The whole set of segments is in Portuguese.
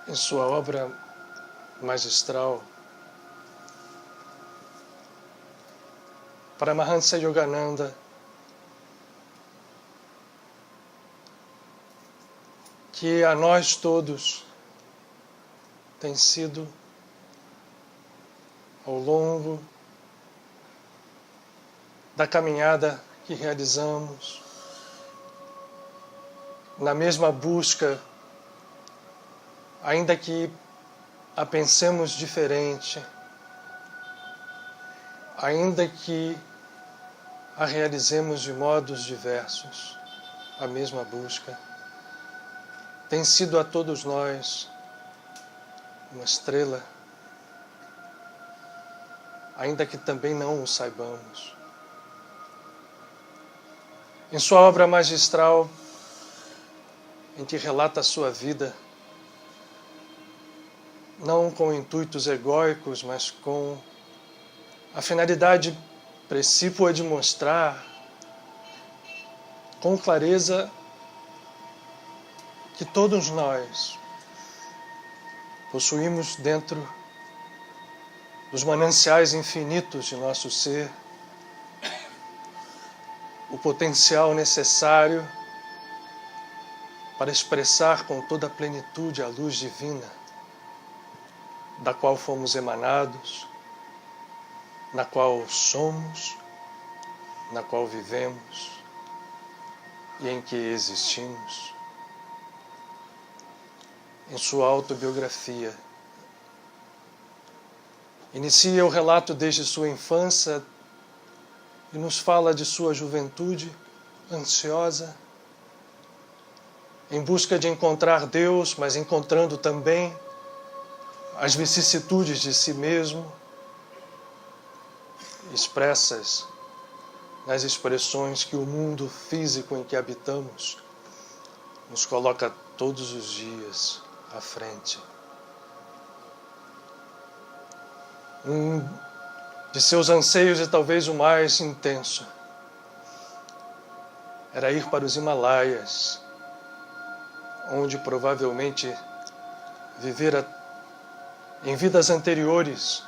em sua obra magistral, Paramahansa Yogananda que a nós todos tem sido, ao longo da caminhada que realizamos, na mesma busca, ainda que a pensemos diferente, ainda que a realizemos de modos diversos, a mesma busca tem sido a todos nós uma estrela, ainda que também não o saibamos. Em sua obra magistral, em que relata a sua vida, não com intuitos egóicos, mas com a finalidade precípua de mostrar com clareza que todos nós possuímos dentro dos mananciais infinitos de nosso ser o potencial necessário para expressar com toda a plenitude a luz divina da qual fomos emanados, na qual somos, na qual vivemos e em que existimos. Em sua autobiografia, inicia o relato desde sua infância e nos fala de sua juventude ansiosa, em busca de encontrar Deus, mas encontrando também as vicissitudes de si mesmo, expressas nas expressões que o mundo físico em que habitamos nos coloca todos os dias à frente. Um de seus anseios, e talvez o mais intenso, era ir para os Himalaias, onde provavelmente vivera em vidas anteriores,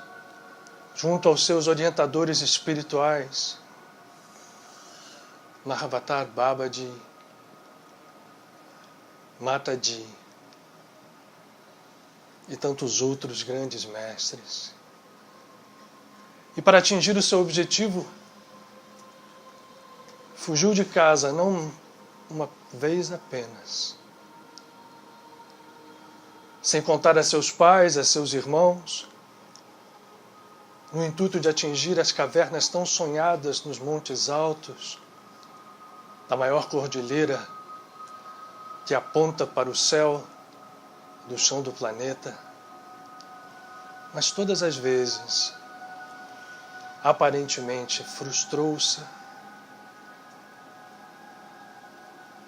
junto aos seus orientadores espirituais, Mahavatar Babaji, Mataji e tantos outros grandes mestres. E para atingir o seu objetivo, fugiu de casa não uma vez apenas, sem contar a seus pais, a seus irmãos, no intuito de atingir as cavernas tão sonhadas nos montes altos da maior cordilheira que aponta para o céu do chão do planeta. Mas todas as vezes, aparentemente, frustrou-se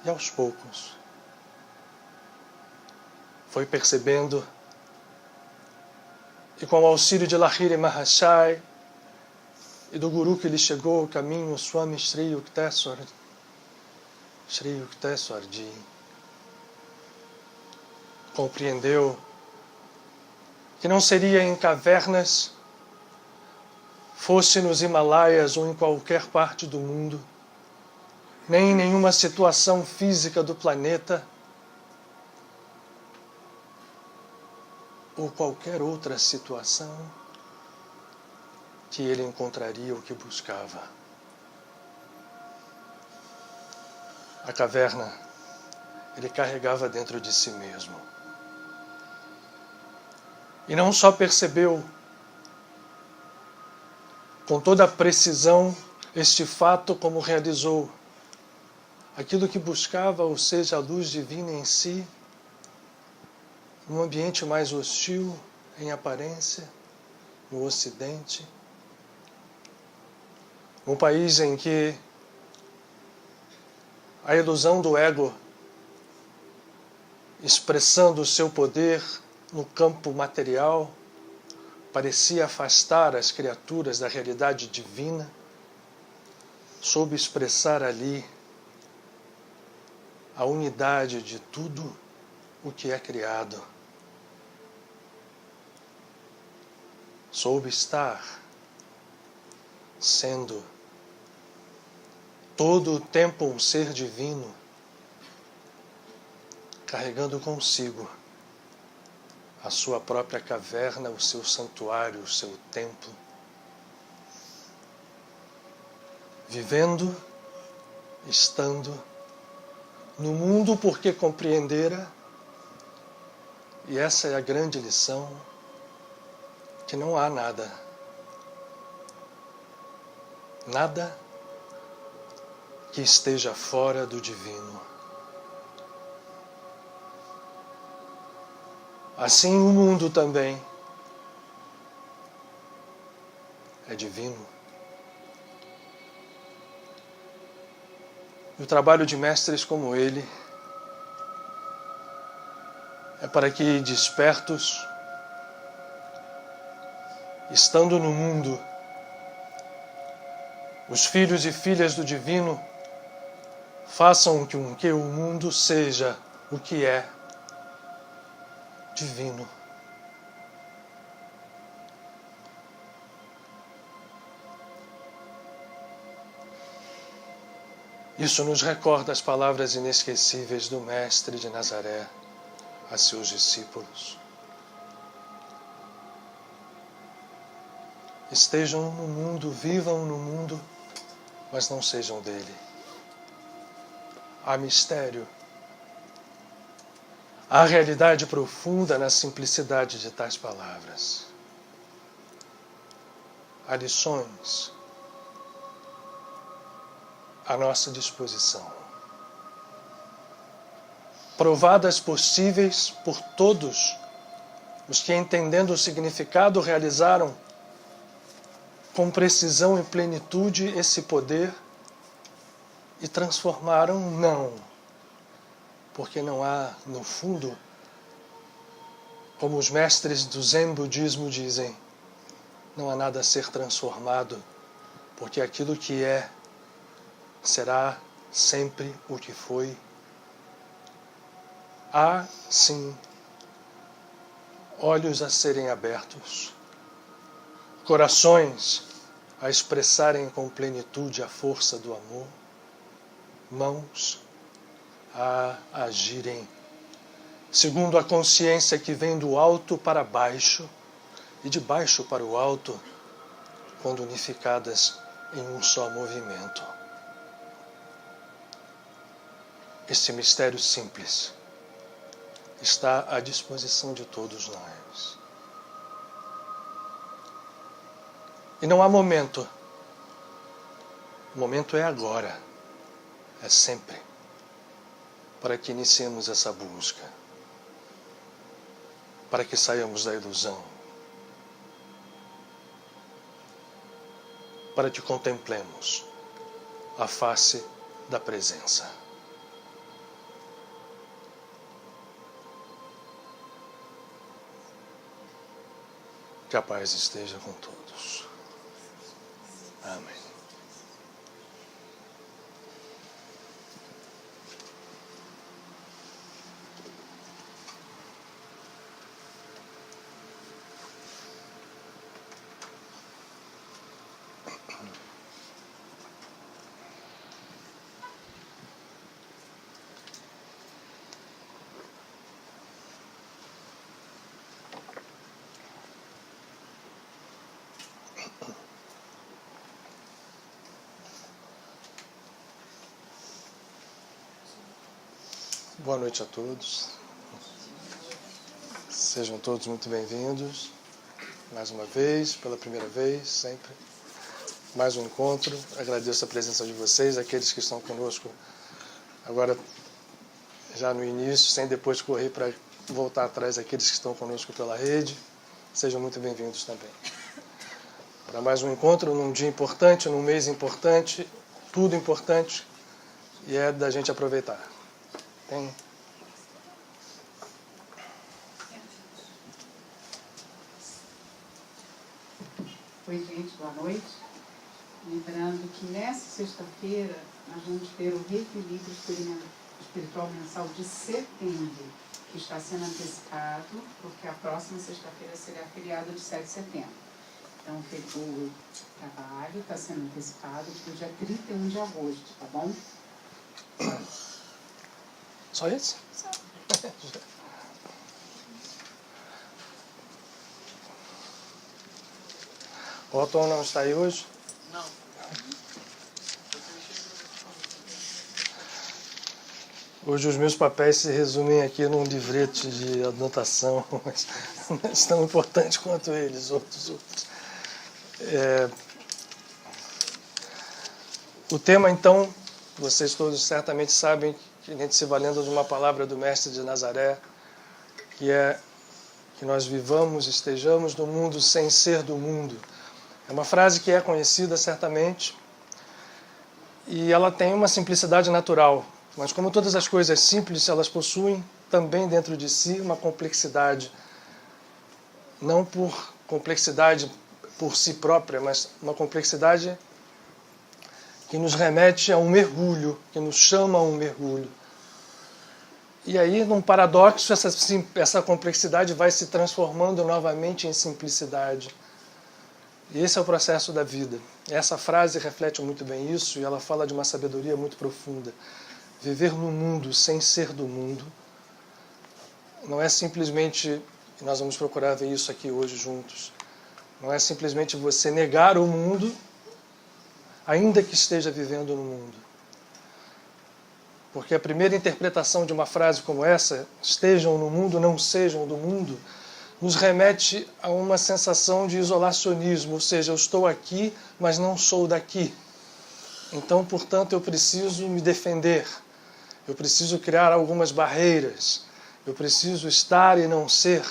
e aos poucos foi percebendo, e com o auxílio de Lahiri Mahashai e do guru que lhe chegou o caminho, Swami Sri Yukteswarji, compreendeu que não seria em cavernas, fosse nos Himalaias ou em qualquer parte do mundo, nem em nenhuma situação física do planeta, ou qualquer outra situação, que ele encontraria o que buscava. A caverna ele carregava dentro de si mesmo. E não só percebeu com toda a precisão este fato, como realizou aquilo que buscava, ou seja, a luz divina em si, num ambiente mais hostil, em aparência, no Ocidente, um país em que a ilusão do ego, expressando o seu poder no campo material, parecia afastar as criaturas da realidade divina, soube expressar ali a unidade de tudo o que é criado soube estar, sendo todo o tempo um ser divino, carregando consigo a sua própria caverna, o seu santuário, o seu templo, vivendo, estando no mundo porque compreendera, e essa é a grande lição, que não há nada que esteja fora do divino. Assim o mundo também é divino. E o trabalho de mestres como ele é para que, despertos, estando no mundo, os filhos e filhas do divino façam com que o mundo seja o que é divino. Isso nos recorda as palavras inesquecíveis do Mestre de Nazaré a seus discípulos. Estejam no mundo, vivam no mundo, mas não sejam dele. Há mistério. Há realidade profunda na simplicidade de tais palavras. Há lições à nossa disposição, provadas possíveis por todos os que, entendendo o significado, realizaram com precisão e plenitude esse poder e transformaram, não, porque não há, no fundo, como os mestres do Zen budismo dizem, não há nada a ser transformado, porque aquilo que é será sempre o que foi. Há, sim, olhos a serem abertos, corações a expressarem com plenitude a força do amor, mãos a agirem segundo a consciência que vem do alto para baixo e de baixo para o alto, quando unificadas em um só movimento. Esse mistério simples está à disposição de todos nós. E não há momento. O momento é agora. É sempre. Para que iniciemos essa busca. Para que saiamos da ilusão. Para que contemplemos a face da presença. Que a paz esteja com todos. Amém. Boa noite a todos. Sejam todos muito bem-vindos. Mais uma vez, pela primeira vez, sempre. Mais um encontro. Agradeço a presença de vocês, aqueles que estão conosco agora já no início, sem depois correr para voltar atrás, aqueles que estão conosco pela rede. Sejam muito bem-vindos também. Para mais um encontro, num dia importante, num mês importante, tudo importante, e é da gente aproveitar. Tem? Oi, gente, boa noite. Lembrando que nessa sexta-feira nós vamos ter o reequilíbrio espiritual mensal de setembro, que está sendo antecipado, porque a próxima sexta-feira será feriado de 7 de setembro. Então, o trabalho está sendo antecipado para o dia 31 de agosto, tá bom? Só isso? Só. O Otton não está aí hoje? Não. Hoje os meus papéis se resumem aqui num livrete de anotação, mas não é tão importante quanto eles, outros. O tema, então, vocês todos certamente sabem que a gente se valendo de uma palavra do Mestre de Nazaré, que é que nós vivamos, estejamos no mundo sem ser do mundo. É uma frase que é conhecida, certamente, e ela tem uma simplicidade natural, mas como todas as coisas simples, elas possuem também dentro de si uma complexidade, não por complexidade por si própria, mas uma complexidade que nos remete a um mergulho, que nos chama a um mergulho. E aí, num paradoxo, essa complexidade vai se transformando novamente em simplicidade. E esse é o processo da vida. Essa frase reflete muito bem isso e ela fala de uma sabedoria muito profunda. Viver no mundo sem ser do mundo não é simplesmente, e nós vamos procurar ver isso aqui hoje juntos, não é simplesmente você negar o mundo, ainda que esteja vivendo no mundo. Porque a primeira interpretação de uma frase como essa, estejam no mundo, não sejam do mundo, nos remete a uma sensação de isolacionismo, ou seja, eu estou aqui, mas não sou daqui. Então, portanto, eu preciso me defender, eu preciso criar algumas barreiras, eu preciso estar e não ser.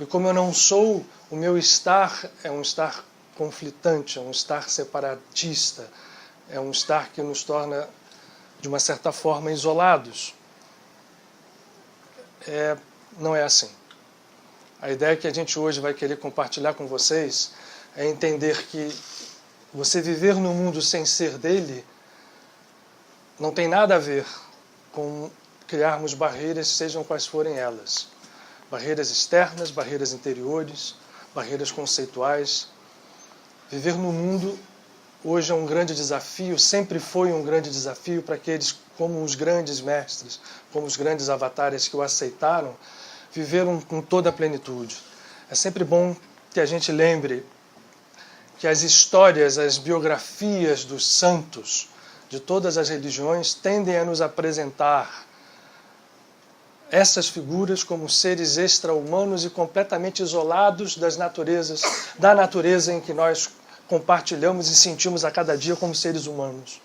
E como eu não sou, o meu estar é um estar conflitante, é um estar separatista, é um estar que nos torna, de uma certa forma, isolados. Não é assim. A ideia que a gente hoje vai querer compartilhar com vocês é entender que você viver no mundo sem ser dele não tem nada a ver com criarmos barreiras, sejam quais forem elas. Barreiras externas, barreiras interiores, barreiras conceituais. Viver no mundo hoje é um grande desafio, sempre foi um grande desafio para aqueles como os grandes mestres, como os grandes avatares que o aceitaram, viveram com toda a plenitude. É sempre bom que a gente lembre que as histórias, as biografias dos santos de todas as religiões tendem a nos apresentar essas figuras como seres extra-humanos e completamente isolados da natureza em que nós compartilhamos e sentimos a cada dia como seres humanos.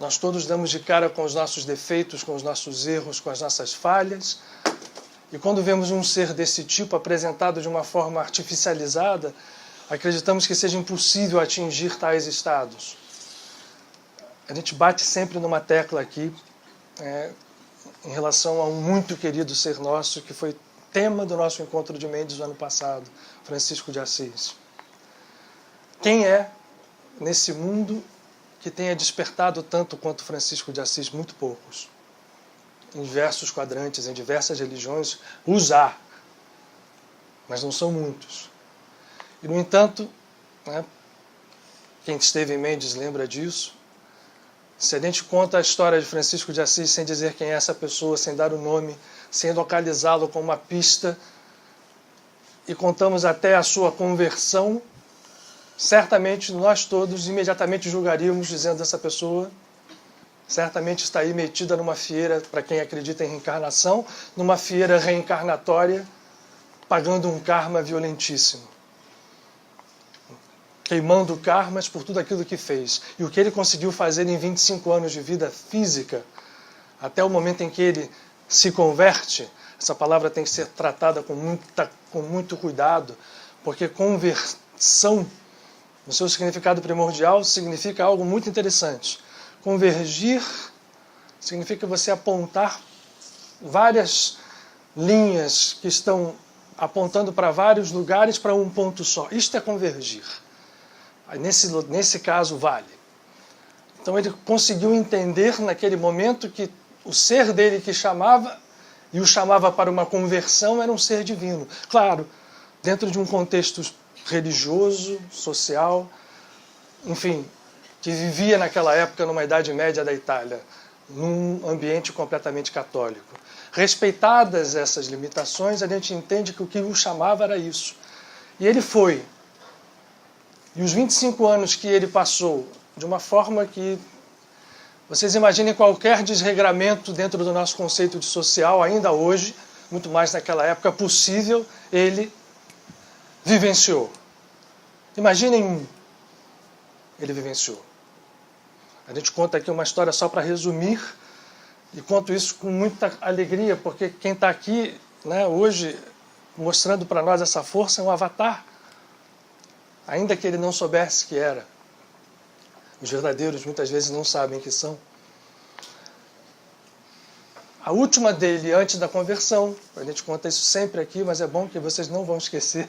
Nós todos damos de cara com os nossos defeitos, com os nossos erros, com as nossas falhas. E quando vemos um ser desse tipo apresentado de uma forma artificializada, acreditamos que seja impossível atingir tais estados. A gente bate sempre numa tecla aqui, em relação a um muito querido ser nosso, que foi tema do nosso encontro de Mendes no ano passado, Francisco de Assis. Quem é, nesse mundo, que tenha despertado tanto quanto Francisco de Assis? Muito poucos. Em diversos quadrantes, em diversas religiões, os há, mas não são muitos. E, no entanto, quem esteve em Mendes lembra disso. Se a gente conta a história de Francisco de Assis sem dizer quem é essa pessoa, sem dar o nome, sem localizá-lo com uma pista, e contamos até a sua conversão, certamente nós todos imediatamente julgaríamos dizendo essa pessoa certamente está aí metida numa fieira, para quem acredita em reencarnação, numa fieira reencarnatória, pagando um karma violentíssimo. Queimando karmas por tudo aquilo que fez. E o que ele conseguiu fazer em 25 anos de vida física, até o momento em que ele se converte, essa palavra tem que ser tratada com muito cuidado, porque conversão, no seu significado primordial, significa algo muito interessante. Convergir significa você apontar várias linhas que estão apontando para vários lugares para um ponto só. Isto é convergir. Nesse caso, vale. Então ele conseguiu entender naquele momento que o ser dele que chamava, e o chamava para uma conversão, era um ser divino. Claro, dentro de um contexto religioso, social, enfim, que vivia naquela época numa Idade Média da Itália, num ambiente completamente católico. Respeitadas essas limitações, a gente entende que o que o chamava era isso. E ele foi. E os 25 anos que ele passou, de uma forma que vocês imaginem qualquer desregramento dentro do nosso conceito de social, ainda hoje, muito mais naquela época possível, ele vivenciou. Imaginem, ele vivenciou. A gente conta aqui uma história só para resumir, e conto isso com muita alegria, porque quem está aqui, né, hoje mostrando para nós essa força é um avatar, ainda que ele não soubesse que era. Os verdadeiros muitas vezes não sabem que são. A última dele antes da conversão, a gente conta isso sempre aqui, mas é bom que vocês não vão esquecer.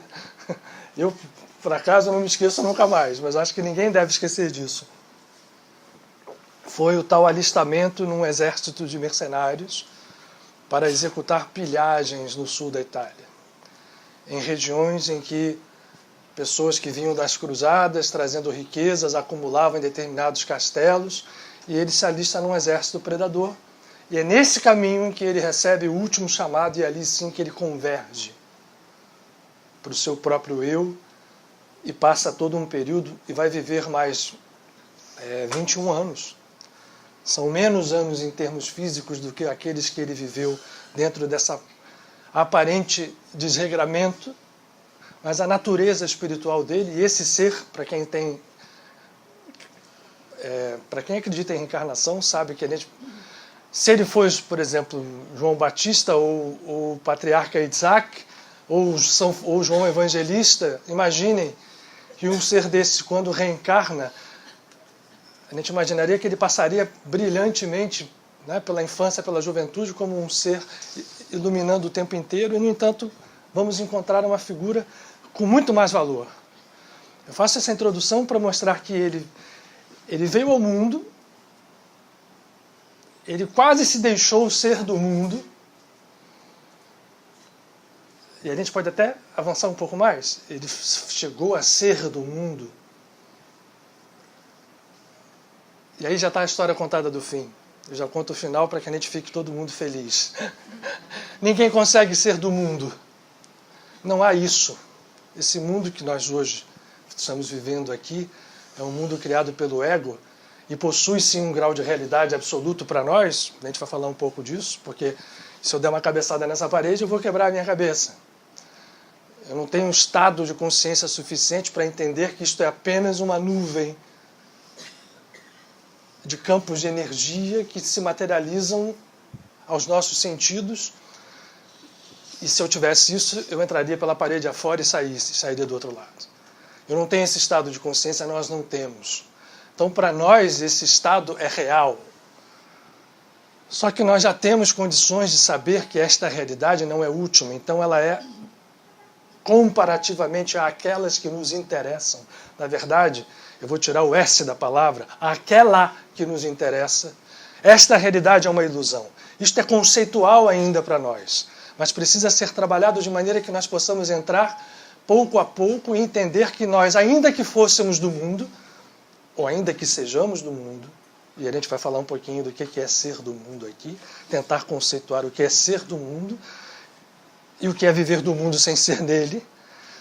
Eu, por acaso, não me esqueço nunca mais, mas acho que ninguém deve esquecer disso. Foi o tal alistamento num exército de mercenários para executar pilhagens no sul da Itália, em regiões em que pessoas que vinham das cruzadas trazendo riquezas acumulavam em determinados castelos, e ele se alista num exército predador. E é nesse caminho em que ele recebe o último chamado, e ali sim que ele converge para o seu próprio eu e passa todo um período e vai viver mais 21 anos. São menos anos em termos físicos do que aqueles que ele viveu dentro dessa aparente desregramento, mas a natureza espiritual dele, e esse ser, para quem acredita em reencarnação, sabe que se ele fosse, por exemplo, João Batista ou o patriarca Isaac ou João Evangelista, imaginem que um ser desse, quando reencarna, a gente imaginaria que ele passaria brilhantemente, né, pela infância, pela juventude, como um ser iluminando o tempo inteiro, e, no entanto, vamos encontrar uma figura com muito mais valor. Eu faço essa introdução para mostrar que ele veio ao mundo, ele quase se deixou ser do mundo, e a gente pode até avançar um pouco mais, ele chegou a ser do mundo. E aí já está a história contada do fim. Eu já conto o final para que a gente fique todo mundo feliz. Ninguém consegue ser do mundo. Não há isso. Esse mundo que nós hoje estamos vivendo aqui é um mundo criado pelo ego e possui sim um grau de realidade absoluto para nós. A gente vai falar um pouco disso, porque se eu der uma cabeçada nessa parede, eu vou quebrar a minha cabeça. Eu não tenho um estado de consciência suficiente para entender que isto é apenas uma nuvem de campos de energia que se materializam aos nossos sentidos, e se eu tivesse isso, eu entraria pela parede afora e sairia do outro lado. Eu não tenho esse estado de consciência, nós não temos. Então, para nós, esse estado é real. Só que nós já temos condições de saber que esta realidade não é última, então ela é comparativamente àquelas que nos interessam. Na verdade, eu vou tirar o S da palavra, aquela que nos interessa. Esta realidade é uma ilusão. Isto é conceitual ainda para nós, mas precisa ser trabalhado de maneira que nós possamos entrar pouco a pouco e entender que nós, ainda que fôssemos do mundo, ou ainda que sejamos do mundo, e a gente vai falar um pouquinho do que é ser do mundo aqui, tentar conceituar o que é ser do mundo e o que é viver do mundo sem ser dele.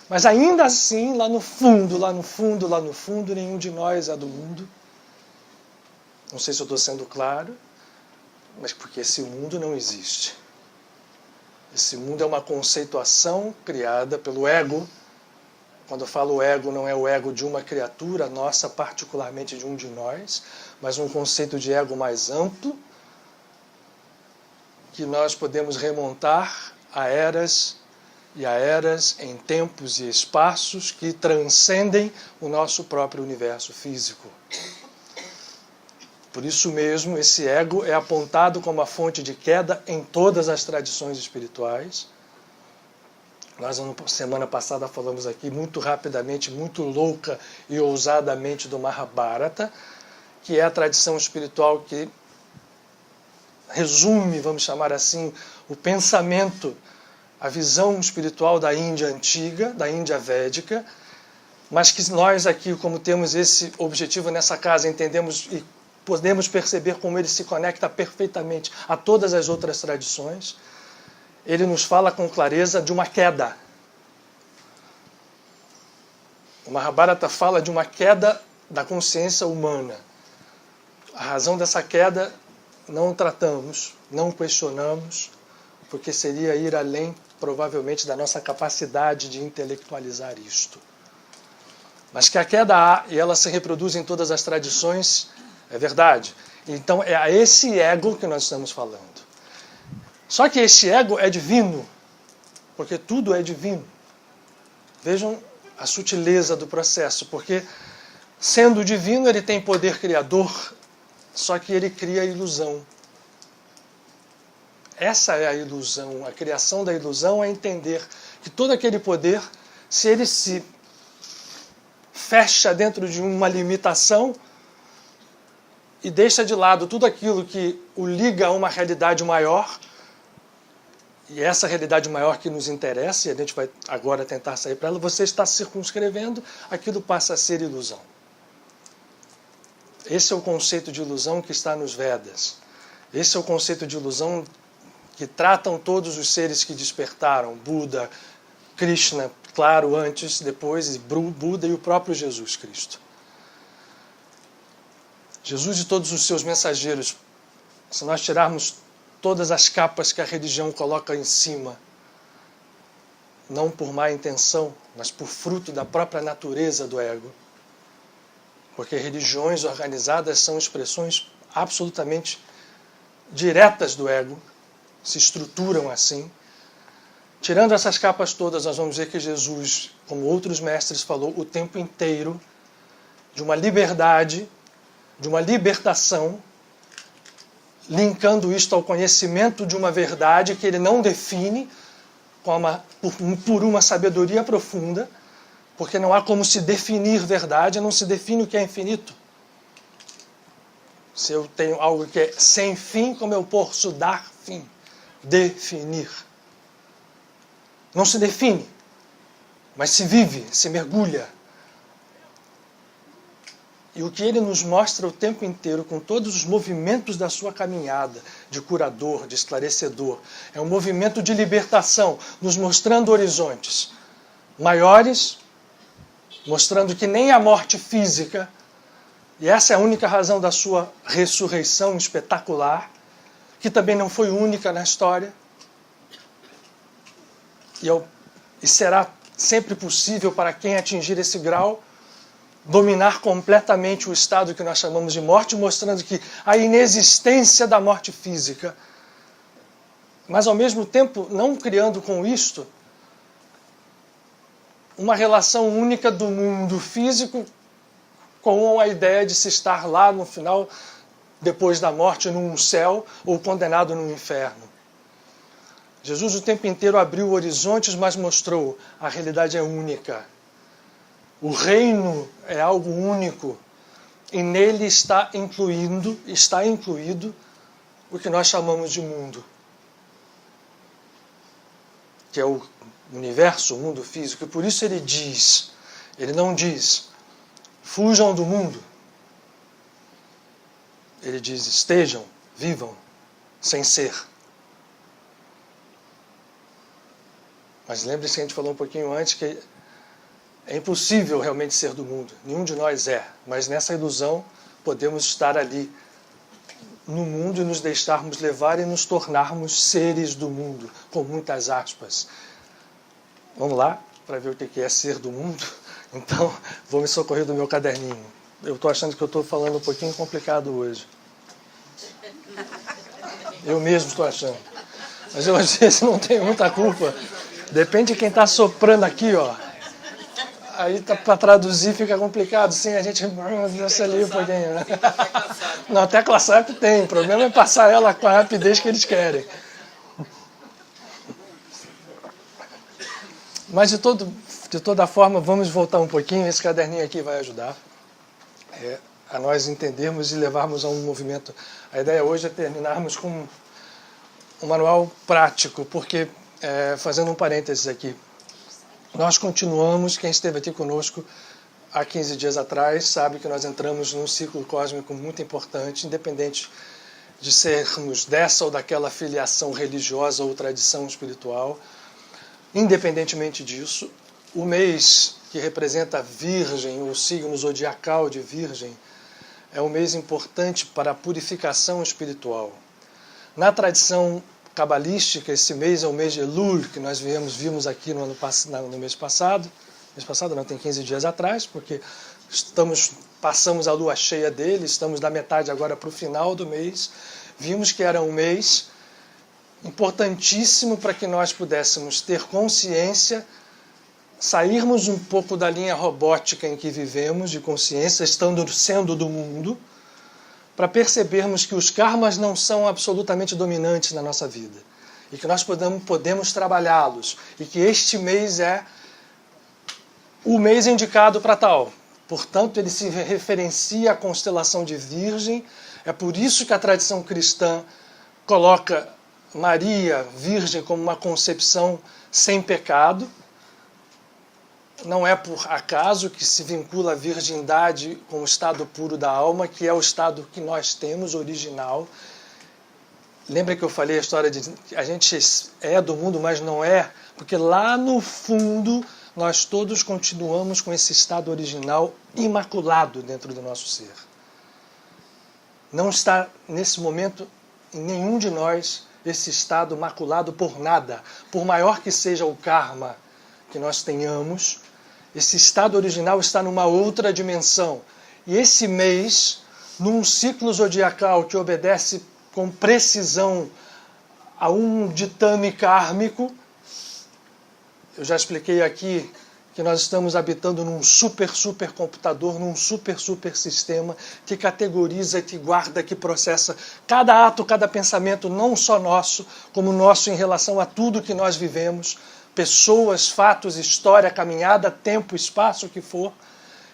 Mas ainda assim, lá no fundo, nenhum de nós é do mundo. Não sei se eu estou sendo claro, mas porque esse mundo não existe. Esse mundo é uma conceituação criada pelo ego. Quando eu falo ego, não é o ego de uma criatura nossa, particularmente de um de nós, mas um conceito de ego mais amplo, que nós podemos remontar a eras e a eras em tempos e espaços que transcendem o nosso próprio universo físico. Por isso mesmo, esse ego é apontado como a fonte de queda em todas as tradições espirituais. Nós, na semana passada, falamos aqui muito rapidamente, muito louca e ousadamente do Mahabharata, que é a tradição espiritual que resume, vamos chamar assim, o pensamento, a visão espiritual da Índia antiga, da Índia védica, mas que nós aqui, como temos esse objetivo nessa casa, entendemos e podemos perceber como ele se conecta perfeitamente a todas as outras tradições. Ele nos fala com clareza de uma queda. O Mahabharata fala de uma queda da consciência humana. A razão dessa queda não tratamos, não questionamos, porque seria ir além, provavelmente, da nossa capacidade de intelectualizar isto. Mas que a queda há e ela se reproduz em todas as tradições, é verdade. Então é a esse ego que nós estamos falando. Só que esse ego é divino, porque tudo é divino. Vejam a sutileza do processo, porque sendo divino ele tem poder criador, só que ele cria a ilusão. Essa é a ilusão, a criação da ilusão é entender que todo aquele poder, se ele se fecha dentro de uma limitação e deixa de lado tudo aquilo que o liga a uma realidade maior, e essa realidade maior que nos interessa, e a gente vai agora tentar sair para ela, você está circunscrevendo, aquilo passa a ser ilusão. Esse é o conceito de ilusão que está nos Vedas. Esse é o conceito de ilusão que tratam todos os seres que despertaram, Buda, Krishna, claro, antes, depois, Buda e o próprio Jesus Cristo. Jesus e todos os seus mensageiros, se nós tirarmos todas as capas que a religião coloca em cima, não por má intenção, mas por fruto da própria natureza do ego, porque religiões organizadas são expressões absolutamente diretas do ego, se estruturam assim. Tirando essas capas todas, nós vamos ver que Jesus, como outros mestres, falou o tempo inteiro de uma liberdade, de uma libertação, linkando isto ao conhecimento de uma verdade que ele não define por uma sabedoria profunda, porque não há como se definir verdade, não se define o que é infinito. Se eu tenho algo que é sem fim, como eu posso dar fim? Definir. Não se define, mas se vive, se mergulha. E o que ele nos mostra o tempo inteiro, com todos os movimentos da sua caminhada, de curador, de esclarecedor, é um movimento de libertação, nos mostrando horizontes maiores, mostrando que nem a morte física, e essa é a única razão da sua ressurreição espetacular, que também não foi única na história, e será sempre possível para quem atingir esse grau, dominar completamente o estado que nós chamamos de morte, mostrando que a inexistência da morte física, mas ao mesmo tempo não criando com isto uma relação única do mundo físico com a ideia de se estar lá no final, depois da morte, num céu ou condenado no inferno. Jesus o tempo inteiro abriu horizontes, mas mostrou a realidade é única. O reino é algo único e nele está incluído o que nós chamamos de mundo, que é o universo, o mundo físico. E por isso ele não diz, fujam do mundo. Ele diz, estejam, vivam, sem ser. Mas lembre-se que a gente falou um pouquinho antes que é impossível realmente ser do mundo. Nenhum de nós é. Mas nessa ilusão podemos estar ali no mundo e nos deixarmos levar e nos tornarmos seres do mundo, com muitas aspas. Vamos lá, para ver o que é ser do mundo? Então, vou me socorrer do meu caderninho. Eu estou achando que eu estou falando um pouquinho complicado hoje. Eu mesmo estou achando. Mas eu às vezes não tenho muita culpa. Depende de quem está soprando aqui, ó. Aí para traduzir fica complicado, sim, a gente deixa ali um pouquinho. Né? Não, tecla SAP tem, o problema é passar ela com a rapidez que eles querem. Mas de toda forma, vamos voltar um pouquinho, esse caderninho aqui vai ajudar a nós entendermos e levarmos a um movimento. A ideia hoje é terminarmos com um manual prático, porque, fazendo um parênteses aqui, nós continuamos, quem esteve aqui conosco há 15 dias atrás sabe que nós entramos num ciclo cósmico muito importante, independente de sermos dessa ou daquela filiação religiosa ou tradição espiritual. Independentemente disso, o mês que representa a Virgem, o signo zodiacal de Virgem, é um mês importante para a purificação espiritual. Na tradição cabalística, esse mês é o mês de Elul, que nós vimos aqui no mês passado. Mês passado não, tem 15 dias atrás, porque passamos a lua cheia dele, estamos da metade agora para o final do mês. Vimos que era um mês importantíssimo para que nós pudéssemos ter consciência, sairmos um pouco da linha robótica em que vivemos, de consciência, sendo do mundo, para percebermos que os karmas não são absolutamente dominantes na nossa vida e que nós podemos trabalhá-los e que este mês é o mês indicado para tal. Portanto, ele se referencia à constelação de Virgem. É por isso que a tradição cristã coloca Maria, Virgem, como uma concepção sem pecado. Não é por acaso que se vincula a virgindade com o estado puro da alma, que é o estado que nós temos, original. Lembra que eu falei a história de que a gente é do mundo, mas não é? Porque lá no fundo nós todos continuamos com esse estado original imaculado dentro do nosso ser. Não está, nesse momento, em nenhum de nós esse estado maculado por nada. Por maior que seja o karma que nós tenhamos, esse estado original está numa outra dimensão. E esse mês, num ciclo zodiacal que obedece com precisão a um ditame kármico, eu já expliquei aqui que nós estamos habitando num supercomputador, num super sistema que categoriza, que guarda, que processa cada ato, cada pensamento, não só nosso, como nosso em relação a tudo que nós vivemos, pessoas, fatos, história, caminhada, tempo, espaço, o que for,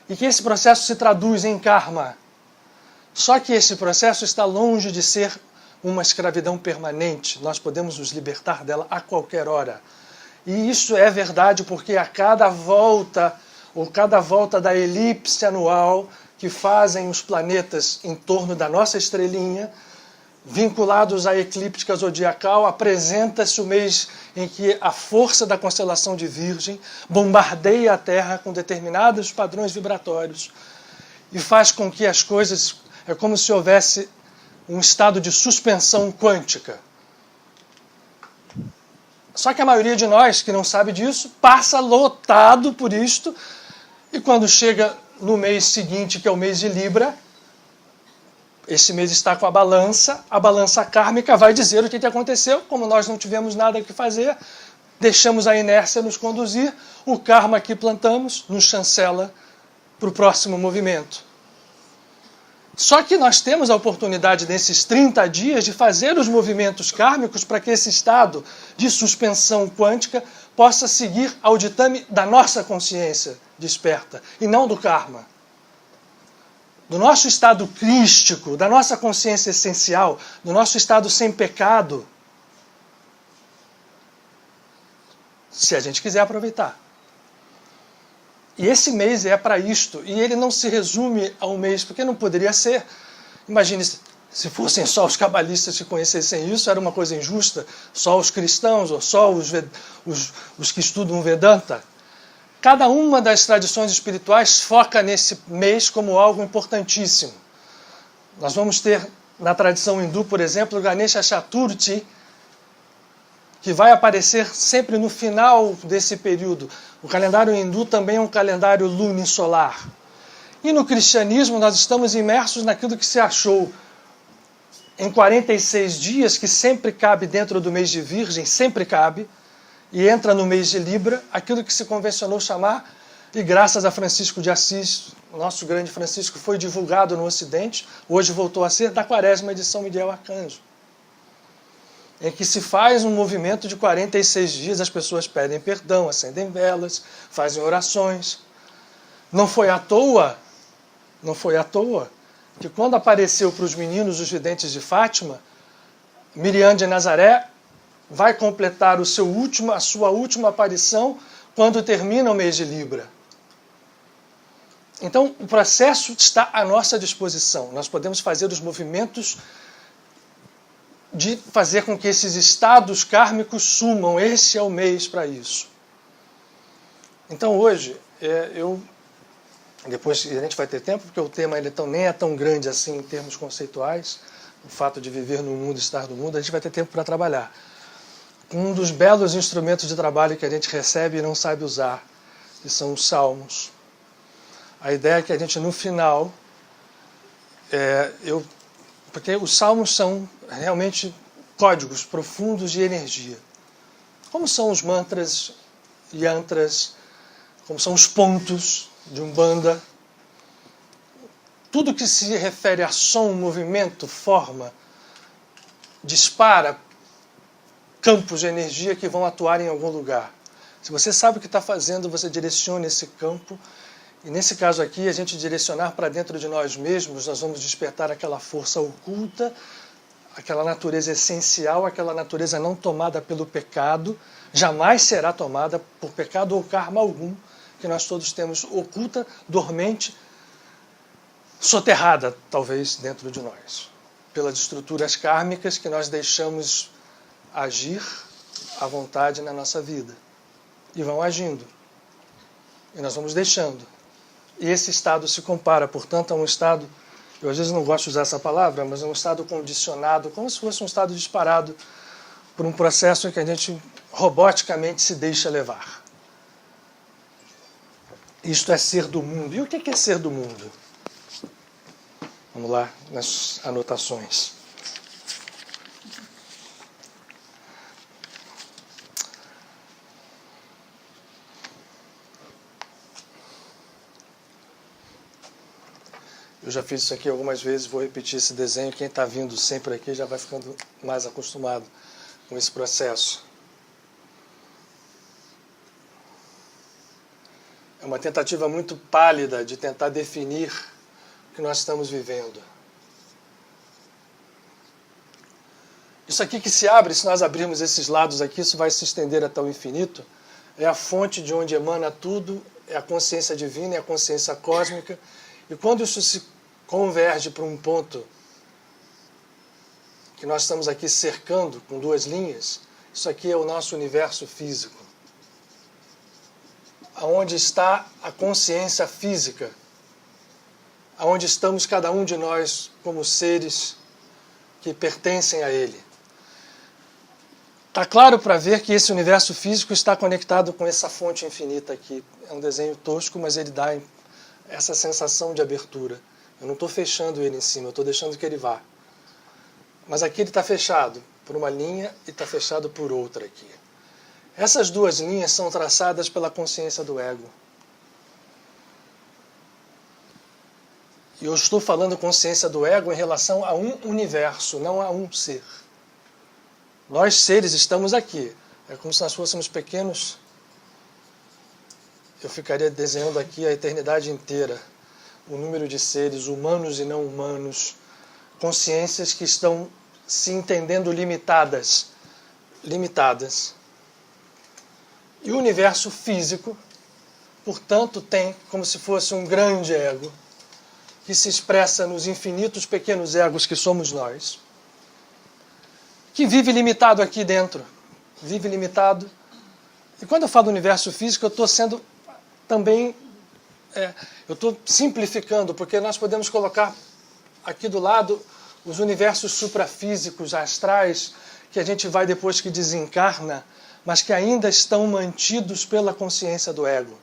e que esse processo se traduz em karma. Só que esse processo está longe de ser uma escravidão permanente, nós podemos nos libertar dela a qualquer hora. E isso é verdade porque a cada volta da elipse anual que fazem os planetas em torno da nossa estrelinha, vinculados à eclíptica zodiacal, apresenta-se o mês em que a força da constelação de Virgem bombardeia a Terra com determinados padrões vibratórios e faz com que as coisas... É como se houvesse um estado de suspensão quântica. Só que a maioria de nós, que não sabe disso, passa lotado por isto, e quando chega no mês seguinte, que é o mês de Libra, esse mês está com a balança kármica vai dizer o que aconteceu, como nós não tivemos nada que fazer, deixamos a inércia nos conduzir, o karma que plantamos nos chancela para o próximo movimento. Só que nós temos a oportunidade nesses 30 dias de fazer os movimentos kármicos para que esse estado de suspensão quântica possa seguir ao ditame da nossa consciência desperta e não do karma. Do nosso estado crístico, da nossa consciência essencial, do nosso estado sem pecado, se a gente quiser aproveitar. E esse mês é para isto, e ele não se resume a um mês, porque não poderia ser. Imagine se fossem só os cabalistas que conhecessem isso, era uma coisa injusta, só os cristãos, ou só os que estudam Vedanta. Cada uma das tradições espirituais foca nesse mês como algo importantíssimo. Nós vamos ter, na tradição hindu, por exemplo, o Ganesha Chaturthi, que vai aparecer sempre no final desse período. O calendário hindu também é um calendário lunisolar. E no cristianismo nós estamos imersos naquilo que se achou em 46 dias, que sempre cabe dentro do mês de Virgem, sempre cabe, e entra no mês de Libra, aquilo que se convencionou chamar, e graças a Francisco de Assis, nosso grande Francisco, foi divulgado no Ocidente, hoje voltou a ser, da Quaresma de São Miguel Arcanjo, em que se faz um movimento de 46 dias, as pessoas pedem perdão, acendem velas, fazem orações. Não foi à toa que quando apareceu para os meninos os videntes de Fátima, Miriam de Nazaré vai completar a sua última aparição quando termina o mês de Libra. Então, o processo está à nossa disposição. Nós podemos fazer os movimentos de fazer com que esses estados kármicos sumam. Esse é o mês para isso. Então, hoje, depois a gente vai ter tempo, porque o tema nem é tão grande assim em termos conceituais, o fato de viver no mundo, estar no mundo, a gente vai ter tempo para trabalhar. Um dos belos instrumentos de trabalho que a gente recebe e não sabe usar, que são os salmos. A ideia é que a gente, no final, porque os salmos são realmente códigos profundos de energia. Como são os mantras, yantras, como são os pontos de Umbanda. Tudo que se refere a som, movimento, forma, dispara campos de energia que vão atuar em algum lugar. Se você sabe o que está fazendo, você direciona esse campo. E nesse caso aqui, a gente direcionar para dentro de nós mesmos, nós vamos despertar aquela força oculta, aquela natureza essencial, aquela natureza não tomada pelo pecado, jamais será tomada por pecado ou karma algum, que nós todos temos oculta, dormente, soterrada, talvez, dentro de nós, pelas estruturas kármicas que nós deixamos agir à vontade na nossa vida. E vão agindo. E nós vamos deixando. E esse estado se compara, portanto, a um estado, eu às vezes não gosto de usar essa palavra, mas é um estado condicionado, como se fosse um estado disparado por um processo em que a gente roboticamente se deixa levar. Isto é ser do mundo. E o que é ser do mundo? Vamos lá nas anotações. Eu já fiz isso aqui algumas vezes, vou repetir esse desenho. Quem está vindo sempre aqui já vai ficando mais acostumado com esse processo. É uma tentativa muito pálida de tentar definir o que nós estamos vivendo. Isso aqui que se abre, se nós abrirmos esses lados aqui, isso vai se estender até o infinito. É a fonte de onde emana tudo, é a consciência divina, é a consciência cósmica. E quando isso se converge para um ponto que nós estamos aqui cercando com duas linhas, isso aqui é o nosso universo físico. Aonde está a consciência física, aonde estamos cada um de nós como seres que pertencem a ele. Está claro para ver que esse universo físico está conectado com essa fonte infinita aqui. É um desenho tosco, mas ele dá essa sensação de abertura. Eu não estou fechando ele em cima, eu estou deixando que ele vá. Mas aqui ele está fechado por uma linha e está fechado por outra aqui. Essas duas linhas são traçadas pela consciência do ego. E eu estou falando consciência do ego em relação a um universo, não a um ser. Nós seres estamos aqui. É como se nós fôssemos pequenos. Eu ficaria desenhando aqui a eternidade inteira. O número de seres humanos e não humanos. Consciências que estão se entendendo limitadas. E o universo físico, portanto, tem como se fosse um grande ego, que se expressa nos infinitos pequenos egos que somos nós, que vive limitado aqui dentro. Vive limitado. E quando eu falo do universo físico, eu estou sendo também... eu estou simplificando, porque nós podemos colocar aqui do lado os universos suprafísicos, astrais, que a gente vai depois que desencarna, mas que ainda estão mantidos pela consciência do ego.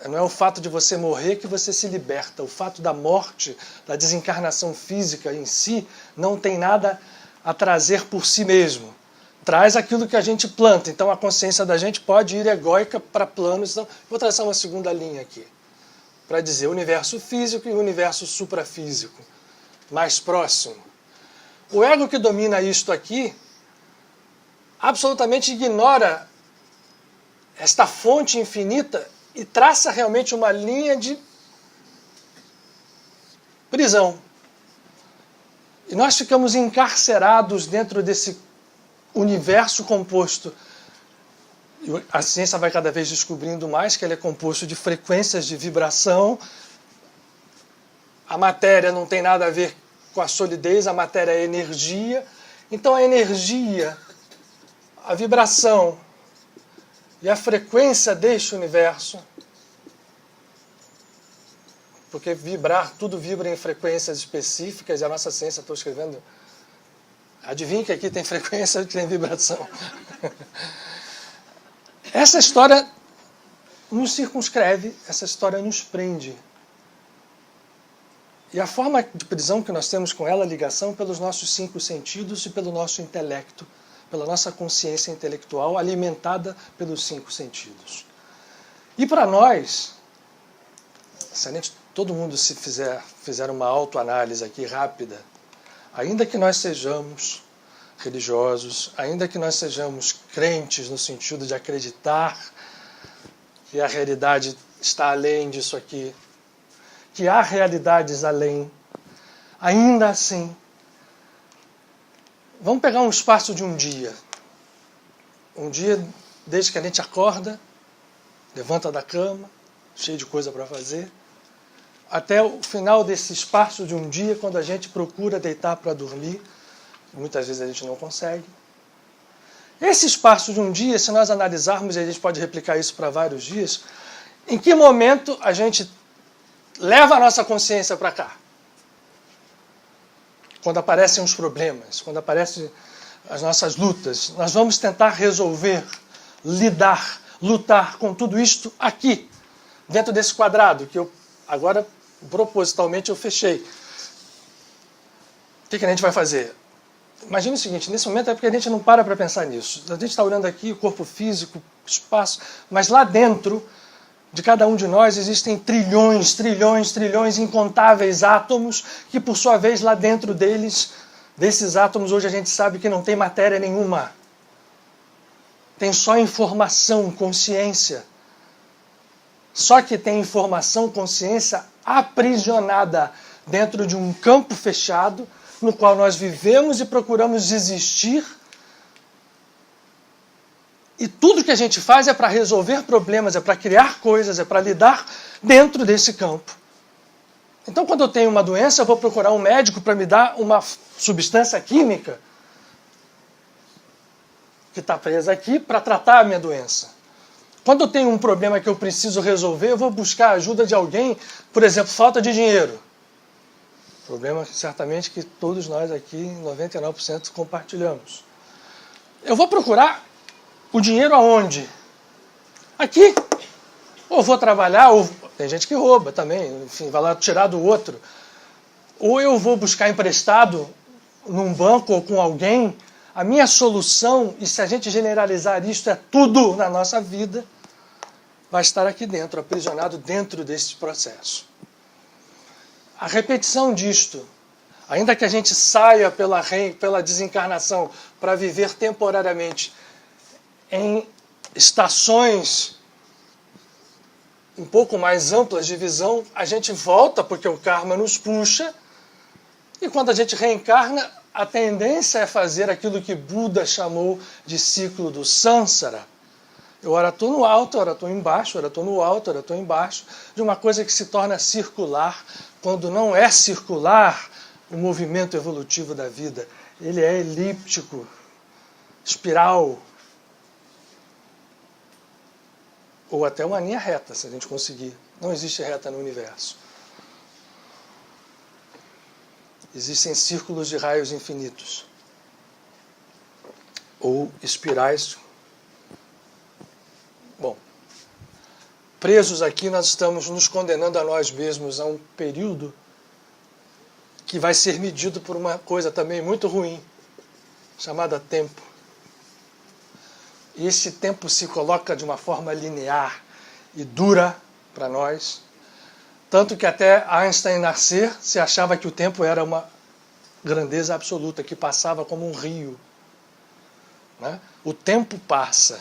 Não é o fato de você morrer que você se liberta. O fato da morte, da desencarnação física em si, não tem nada a trazer por si mesmo. Traz aquilo que a gente planta. Então a consciência da gente pode ir egóica para planos. Então, vou traçar uma segunda linha aqui, para dizer o universo físico e o universo suprafísico, mais próximo. O ego que domina isto aqui absolutamente ignora esta fonte infinita e traça realmente uma linha de prisão. E nós ficamos encarcerados dentro desse universo composto A ciência vai cada vez descobrindo mais que ele é composto de frequências de vibração. A matéria não tem nada a ver com a solidez, a matéria é energia. Então a energia, a vibração e a frequência deste universo, porque tudo vibra em frequências específicas, e a nossa ciência, estou escrevendo, adivinha que aqui tem frequência e tem vibração. Essa história nos circunscreve, essa história nos prende. E a forma de prisão que nós temos com ela, a ligação pelos nossos 5 sentidos e pelo nosso intelecto, pela nossa consciência intelectual alimentada pelos 5 sentidos. E para nós, se a gente, todo mundo se fizer uma autoanálise aqui rápida, ainda que nós sejamos religiosos, ainda que nós sejamos crentes no sentido de acreditar que a realidade está além disso aqui, que há realidades além, ainda assim, vamos pegar um espaço de um dia. Um dia, desde que a gente acorda, levanta da cama, cheio de coisa para fazer, até o final desse espaço de um dia, quando a gente procura deitar para dormir, muitas vezes a gente não consegue. Esse espaço de um dia, se nós analisarmos, e a gente pode replicar isso para vários dias, em que momento a gente leva a nossa consciência para cá? Quando aparecem os problemas, quando aparecem as nossas lutas, nós vamos tentar resolver, lidar, lutar com tudo isto aqui, dentro desse quadrado, que eu agora, propositalmente, eu fechei. O que a gente vai fazer? Imagina o seguinte, nesse momento é porque a gente não para pensar nisso. A gente está olhando aqui o corpo físico, espaço, mas lá dentro de cada um de nós existem trilhões, trilhões, trilhões, incontáveis átomos que, por sua vez, lá dentro desses átomos, hoje a gente sabe que não tem matéria nenhuma. Tem só informação, consciência. Só que tem informação, consciência aprisionada dentro de um campo fechado, no qual nós vivemos e procuramos existir. E tudo que a gente faz é para resolver problemas, é para criar coisas, é para lidar dentro desse campo. Então, quando eu tenho uma doença, eu vou procurar um médico para me dar uma substância química que está presa aqui para tratar a minha doença. Quando eu tenho um problema que eu preciso resolver, eu vou buscar a ajuda de alguém, por exemplo, falta de dinheiro. Problema certamente que todos nós aqui, 99%, compartilhamos. Eu vou procurar o dinheiro aonde? Aqui. Ou vou trabalhar, ou tem gente que rouba também, enfim, vai lá tirar do outro. Ou eu vou buscar emprestado num banco ou com alguém. A minha solução, e se a gente generalizar isto, é tudo na nossa vida, vai estar aqui dentro, aprisionado dentro desse processo. A repetição disto, ainda que a gente saia pela desencarnação para viver temporariamente em estações um pouco mais amplas de visão, a gente volta porque o karma nos puxa, e quando a gente reencarna, a tendência é fazer aquilo que Buda chamou de ciclo do Sansara. Eu ora estou no alto, ora estou embaixo, ora estou no alto, ora estou embaixo, de uma coisa que se torna circular, quando não é circular o movimento evolutivo da vida. Ele é elíptico, espiral, ou até uma linha reta, se a gente conseguir. Não existe reta no universo. Existem círculos de raios infinitos, ou espirais. Bom, presos aqui, nós estamos nos condenando a nós mesmos a um período que vai ser medido por uma coisa também muito ruim, chamada tempo. E esse tempo se coloca de uma forma linear e dura para nós, tanto que até Einstein nascer se achava que o tempo era uma grandeza absoluta, que passava como um rio. Né? O tempo passa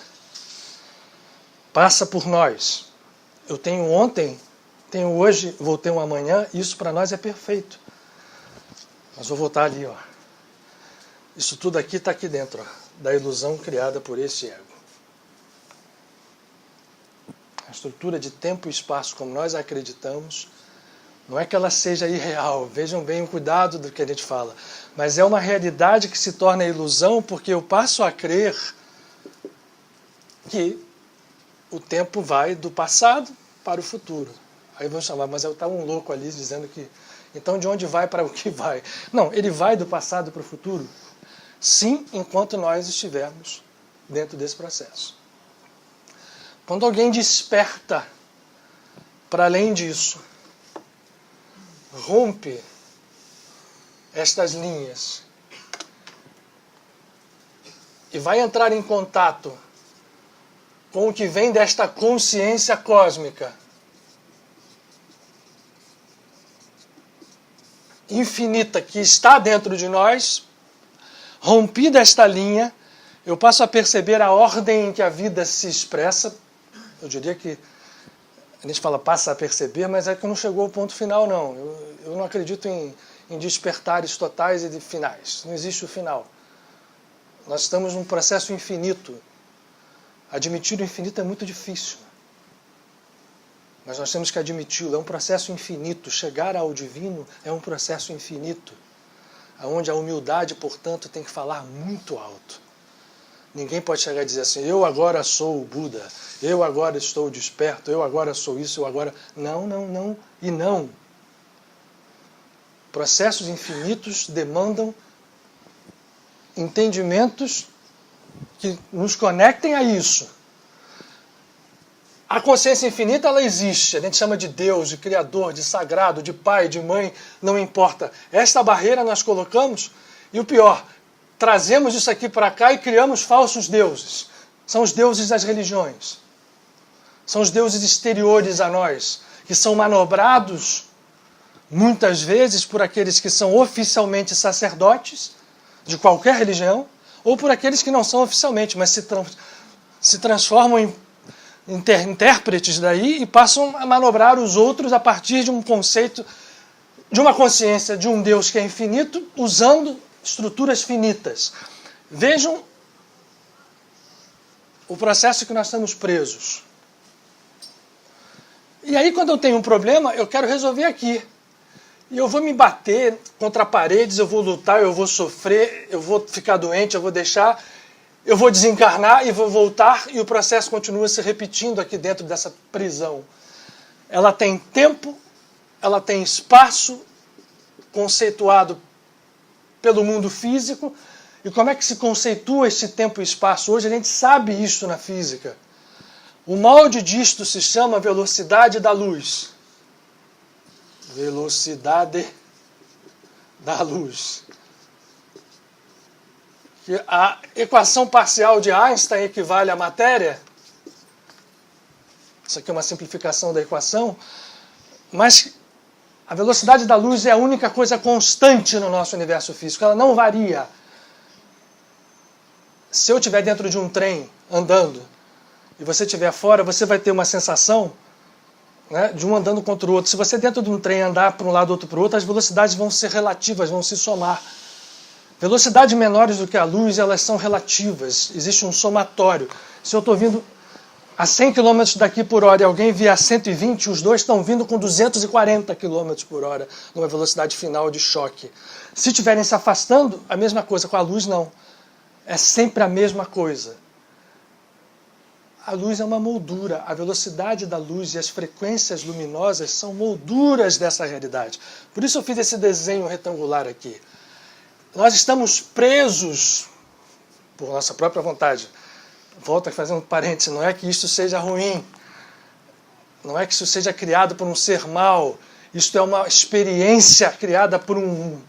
por nós. Eu tenho ontem, tenho hoje, vou ter um amanhã, isso para nós é perfeito. Mas vou voltar ali, ó. Isso tudo aqui está aqui dentro, ó, da ilusão criada por esse ego. a estrutura de tempo e espaço como nós acreditamos, não é que ela seja irreal, vejam bem o cuidado do que a gente fala, mas é uma realidade que se torna ilusão porque eu passo a crer que o tempo vai do passado para o futuro. Aí vão chamar, mas está um louco ali dizendo que, então de onde vai para o que vai? Não, ele vai do passado para o futuro, sim, enquanto nós estivermos dentro desse processo. Quando alguém desperta para além disso, rompe estas linhas e vai entrar em contato com o que vem desta consciência cósmica infinita que está dentro de nós, rompida esta linha, eu passo a perceber a ordem em que a vida se expressa. Eu diria que a gente fala passa a perceber, mas é que não chegou ao ponto final, não. Eu não acredito em despertares totais e de finais. Não existe o final. Nós estamos num processo infinito. Admitir o infinito é muito difícil. Mas nós temos que admiti-lo. É um processo infinito. Chegar ao divino é um processo infinito. Onde a humildade, portanto, tem que falar muito alto. Ninguém pode chegar e dizer assim, eu agora sou o Buda, eu agora estou desperto, eu agora sou isso, eu agora... Não, não, não e não. Processos infinitos demandam entendimentos que nos conectem a isso. A consciência infinita, ela existe. A gente chama de Deus, de Criador, de Sagrado, de Pai, de Mãe, não importa. Esta barreira nós colocamos, e o pior, trazemos isso aqui para cá e criamos falsos deuses. São os deuses das religiões. São os deuses exteriores a nós, que são manobrados, muitas vezes, por aqueles que são oficialmente sacerdotes de qualquer religião, ou por aqueles que não são oficialmente, mas se transformam em intérpretes daí e passam a manobrar os outros a partir de um conceito, de uma consciência de um Deus que é infinito, usando estruturas finitas. Vejam o processo que nós estamos presos. E aí, quando eu tenho um problema, eu quero resolver aqui. E eu vou me bater contra paredes, eu vou lutar, eu vou sofrer, eu vou ficar doente, eu vou deixar, eu vou desencarnar e vou voltar, e o processo continua se repetindo aqui dentro dessa prisão. Ela tem tempo, ela tem espaço conceituado pelo mundo físico. E como é que se conceitua esse tempo e espaço? Hoje a gente sabe isso na física. O molde disto se chama velocidade da luz. Velocidade da luz. Que a equação parcial de Einstein equivale à matéria. Isso aqui é uma simplificação da equação. Mas a velocidade da luz é a única coisa constante no nosso universo físico. Ela não varia. Se eu estiver dentro de um trem andando e você estiver fora, você vai ter uma sensação, né, de um andando contra o outro. Se você dentro de um trem andar para um lado ou outro para o outro, as velocidades vão ser relativas, vão se somar. Velocidades menores do que a luz, elas são relativas. Existe um somatório. Se eu estou vindo a 100 km daqui por hora e alguém vier a 120, os dois estão vindo com 240 km por hora, numa velocidade final de choque. Se estiverem se afastando, a mesma coisa. Com a luz, não. É sempre a mesma coisa. A luz é uma moldura. A velocidade da luz e as frequências luminosas são molduras dessa realidade. Por isso eu fiz esse desenho retangular aqui. Nós estamos presos por nossa própria vontade. Volto a fazer um parêntese. Não é que isso seja ruim. Não é que isso seja criado por um ser mau. Isto é uma experiência criada por um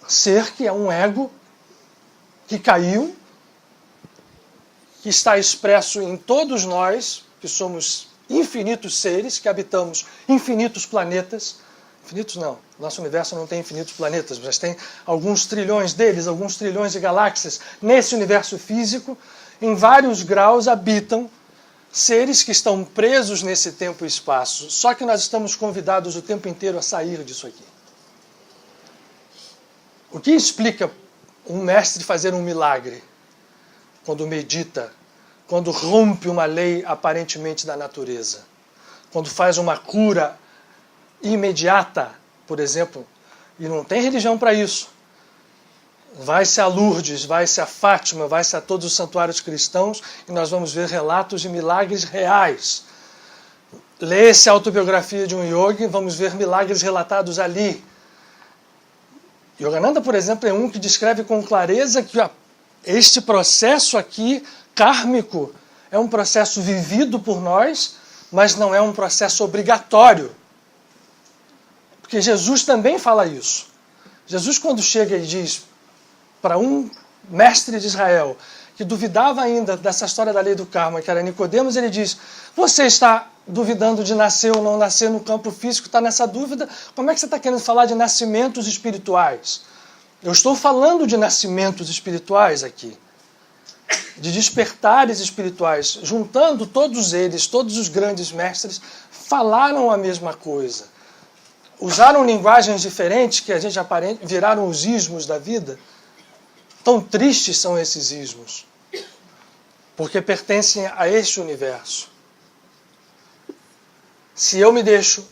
ser que é um ego, que caiu, que está expresso em todos nós, que somos infinitos seres, que habitamos infinitos planetas. Infinitos não, nosso universo não tem infinitos planetas, mas tem alguns trilhões deles, alguns trilhões de galáxias. Nesse universo físico, em vários graus, habitam seres que estão presos nesse tempo e espaço. Só que nós estamos convidados o tempo inteiro a sair disso aqui. O que explica um mestre fazer um milagre quando medita quando rompe uma lei aparentemente da natureza, quando faz uma cura imediata, por exemplo, e não tem religião para isso. Vai-se a Lourdes, vai-se a Fátima, vai-se a todos os santuários cristãos e nós vamos ver relatos de milagres reais. Lê-se a autobiografia de um yogi e vamos ver milagres relatados ali. Yogananda, por exemplo, é um que descreve com clareza que este processo aqui, kármico, é um processo vivido por nós, mas não é um processo obrigatório. Porque Jesus também fala isso. Jesus, quando chega e diz para um mestre de Israel, que duvidava ainda dessa história da lei do karma, que era Nicodemos, ele diz: você está duvidando de nascer ou não nascer no campo físico, está nessa dúvida, como é que você está querendo falar de nascimentos espirituais? Eu estou falando de nascimentos espirituais aqui, de despertares espirituais, juntando todos eles, todos os grandes mestres, falaram a mesma coisa. Usaram linguagens diferentes, que a gente viraram os ismos da vida. Tão tristes são esses ismos, porque pertencem a este universo. Se eu me deixo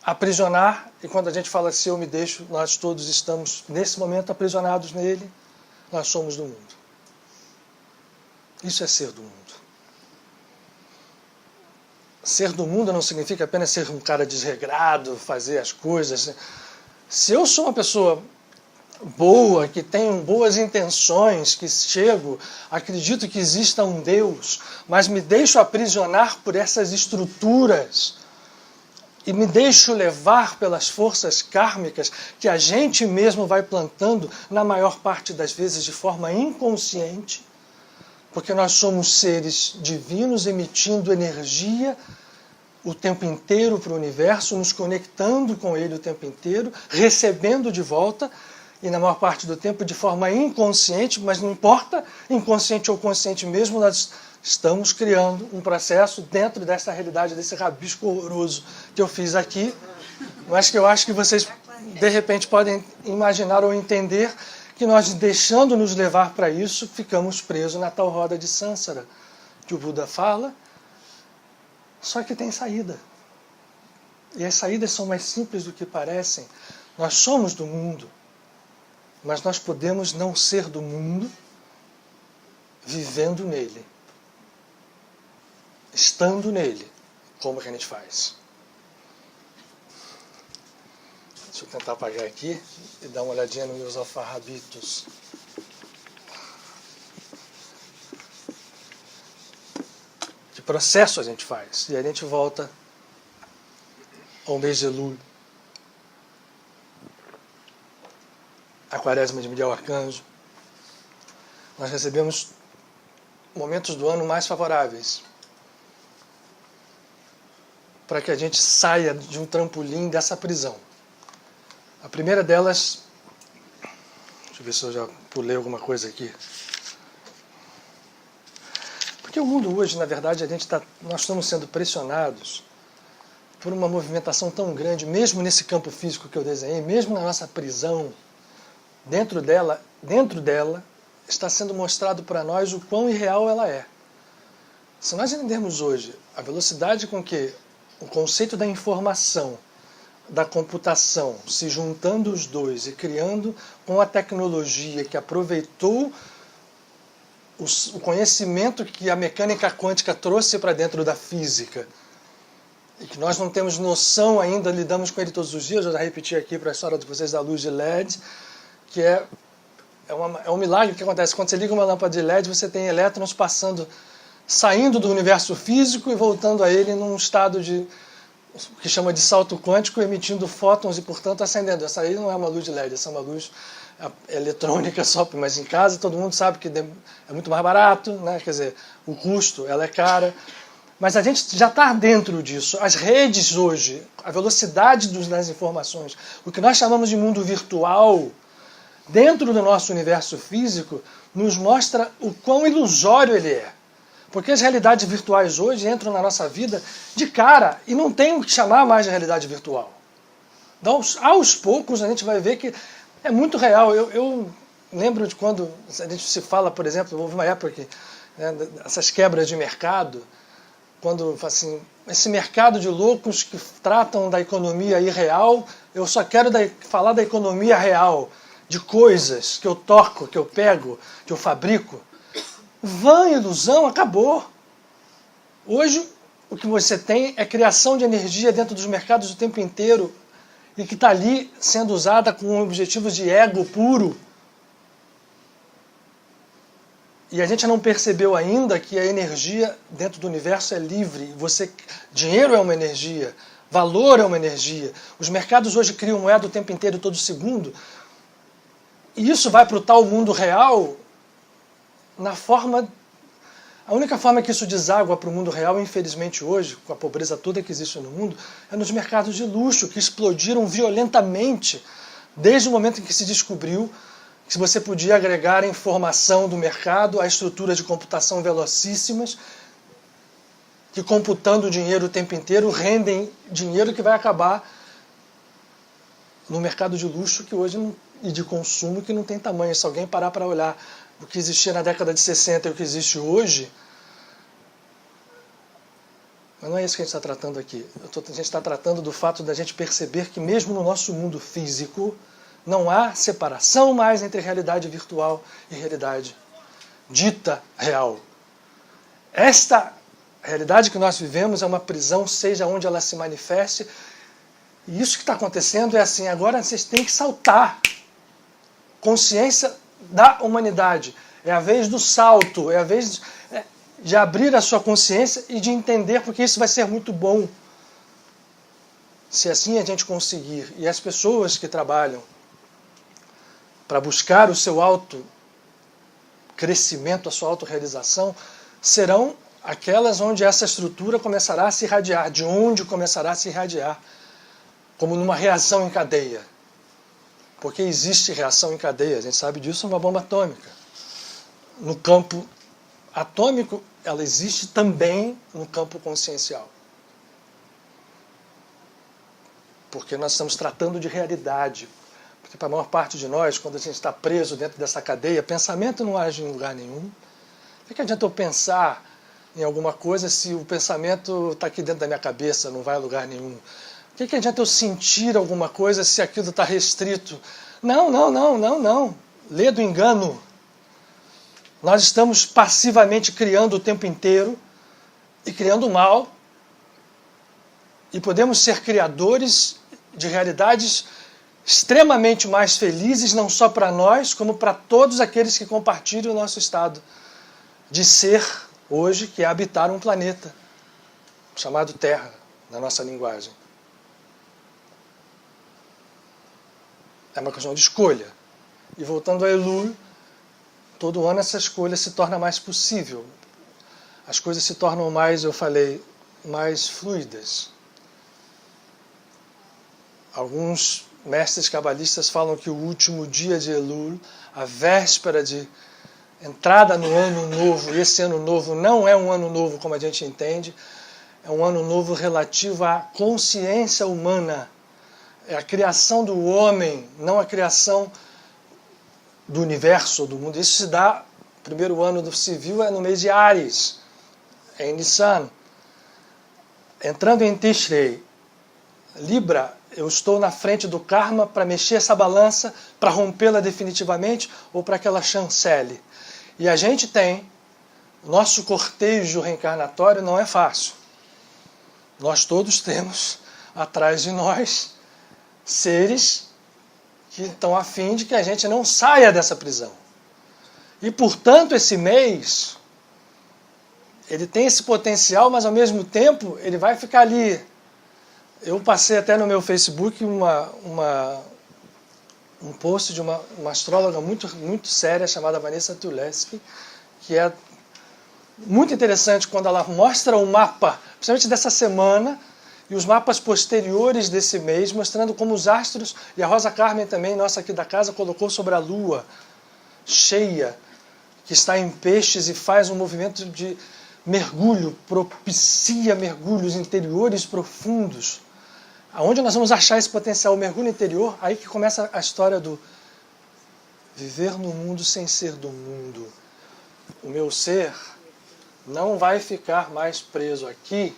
aprisionar, e quando a gente fala se eu me deixo, nós todos estamos nesse momento aprisionados nele, nós somos do mundo. Isso é ser do mundo. Ser do mundo não significa apenas ser um cara desregrado, fazer as coisas. Se eu sou uma pessoa boa, que tenho boas intenções, que chego, acredito que exista um Deus, mas me deixo aprisionar por essas estruturas e me deixo levar pelas forças kármicas que a gente mesmo vai plantando, na maior parte das vezes de forma inconsciente, porque nós somos seres divinos emitindo energia o tempo inteiro para o universo, nos conectando com ele o tempo inteiro, recebendo de volta, e na maior parte do tempo de forma inconsciente, mas não importa, inconsciente ou consciente mesmo, nós estamos criando um processo dentro dessa realidade, desse rabisco horroroso que eu fiz aqui, mas que eu acho que vocês, de repente, podem imaginar ou entender que nós, deixando nos levar para isso, ficamos presos na tal roda de Sansara, que o Buda fala, só que tem saída. E as saídas são mais simples do que parecem. Nós somos do mundo, mas nós podemos não ser do mundo vivendo nele, estando nele. Como que a gente faz? Deixa eu tentar apagar aqui e dar uma olhadinha nos meus alfarrabitos. Que processo a gente faz? E a gente volta ao mês de Elul, a quaresma de Miguel Arcanjo. Nós recebemos momentos do ano mais favoráveis para que a gente saia de um trampolim dessa prisão. A primeira delas, deixa eu ver se eu já pulei alguma coisa aqui. Porque o mundo hoje, na verdade, nós estamos sendo pressionados por uma movimentação tão grande, mesmo nesse campo físico que eu desenhei, mesmo na nossa prisão, dentro dela está sendo mostrado para nós o quão irreal ela é. Se nós entendermos hoje a velocidade com que o conceito da informação, da computação, se juntando os dois e criando com a tecnologia que aproveitou o conhecimento que a mecânica quântica trouxe para dentro da física, e que nós não temos noção ainda, lidamos com ele todos os dias. Eu já repeti aqui para a história de vocês da luz de LED, que é um milagre que acontece. Quando você liga uma lâmpada de LED, você tem elétrons saindo do universo físico e voltando a ele num estado que chama de salto quântico, emitindo fótons e, portanto, acendendo. Essa aí não é uma luz de LED, essa é uma luz eletrônica só, mas em casa todo mundo sabe que é muito mais barato, né? Quer dizer, o custo, ela é cara. Mas a gente já está dentro disso. As redes hoje, a velocidade das informações, o que nós chamamos de mundo virtual, dentro do nosso universo físico, nos mostra o quão ilusório ele é. Porque as realidades virtuais hoje entram na nossa vida de cara e não tem o que chamar mais de realidade virtual. Então, aos poucos, a gente vai ver que é muito real. Eu lembro de quando a gente se fala, por exemplo, houve uma época que, né, essas quebras de mercado, quando assim, esse mercado de loucos que tratam da economia irreal, eu só quero falar da economia real, de coisas que eu toco, que eu pego, que eu fabrico. Vã ilusão, acabou. Hoje, o que você tem é criação de energia dentro dos mercados o tempo inteiro e que está ali sendo usada com objetivos de ego puro. E a gente não percebeu ainda que a energia dentro do universo é livre. Dinheiro é uma energia, valor é uma energia. Os mercados hoje criam moeda o tempo inteiro, todo segundo. E isso vai para o tal mundo real na forma... A única forma que isso deságua para o mundo real, infelizmente hoje, com a pobreza toda que existe no mundo, é nos mercados de luxo, que explodiram violentamente desde o momento em que se descobriu que você podia agregar a informação do mercado a estruturas de computação velocíssimas, que computando dinheiro o tempo inteiro rendem dinheiro que vai acabar no mercado de luxo que hoje e de consumo que não tem tamanho. Se alguém parar para olhar o que existia na década de 60 e o que existe hoje, mas não é isso que a gente está tratando aqui. A gente está tratando do fato da gente perceber que mesmo no nosso mundo físico não há separação mais entre realidade virtual e realidade dita real. Esta realidade que nós vivemos é uma prisão, seja onde ela se manifeste. E isso que está acontecendo é assim, agora vocês têm que saltar. Consciência da humanidade. É a vez do salto, é a vez de abrir a sua consciência e de entender, porque isso vai ser muito bom. Se assim a gente conseguir. E as pessoas que trabalham para buscar o seu auto-crescimento, a sua autorrealização, serão aquelas onde essa estrutura começará a se irradiar, de onde começará a se irradiar, como numa reação em cadeia. Porque existe reação em cadeia, a gente sabe disso numa bomba atômica. No campo atômico, ela existe também no campo consciencial. Porque nós estamos tratando de realidade. Porque para a maior parte de nós, quando a gente está preso dentro dessa cadeia, pensamento não age em lugar nenhum. O que adianta eu pensar em alguma coisa se o pensamento está aqui dentro da minha cabeça, não vai a lugar nenhum? O que adianta eu sentir alguma coisa se aquilo está restrito? Não. Lê do engano. Nós estamos passivamente criando o tempo inteiro e criando mal. E podemos ser criadores de realidades extremamente mais felizes, não só para nós, como para todos aqueles que compartilham o nosso estado de ser hoje, que é habitar um planeta chamado Terra, na nossa linguagem. É uma questão de escolha. E voltando a Elul, todo ano essa escolha se torna mais possível. As coisas se tornam mais, eu falei, mais fluidas. Alguns mestres cabalistas falam que o último dia de Elul, a véspera de entrada no ano novo, e esse ano novo não é um ano novo como a gente entende, é um ano novo relativo à consciência humana. É a criação do homem, não a criação do universo ou do mundo. Isso se dá, o primeiro ano do civil é no mês de Ares, é em Nissan. Entrando em Tishrei, Libra, eu estou na frente do karma para mexer essa balança, para rompê-la definitivamente ou para que ela chancele. E a gente tem, nosso cortejo reencarnatório não é fácil. Nós todos temos atrás de nós seres que estão a fim de que a gente não saia dessa prisão. E, portanto, esse mês, ele tem esse potencial, mas, ao mesmo tempo, ele vai ficar ali. Eu passei até no meu Facebook um post de uma astróloga muito séria, chamada Vanessa Tuleski, que é muito interessante quando ela mostra o mapa, principalmente dessa semana, e os mapas posteriores desse mês, mostrando como os astros, e a Rosa Carmen também, nossa aqui da casa, colocou sobre a lua cheia, que está em peixes e faz um movimento de mergulho, propicia mergulhos interiores profundos. Aonde nós vamos achar esse potencial, o mergulho interior? Aí que começa a história do viver no mundo sem ser do mundo. O meu ser não vai ficar mais preso aqui,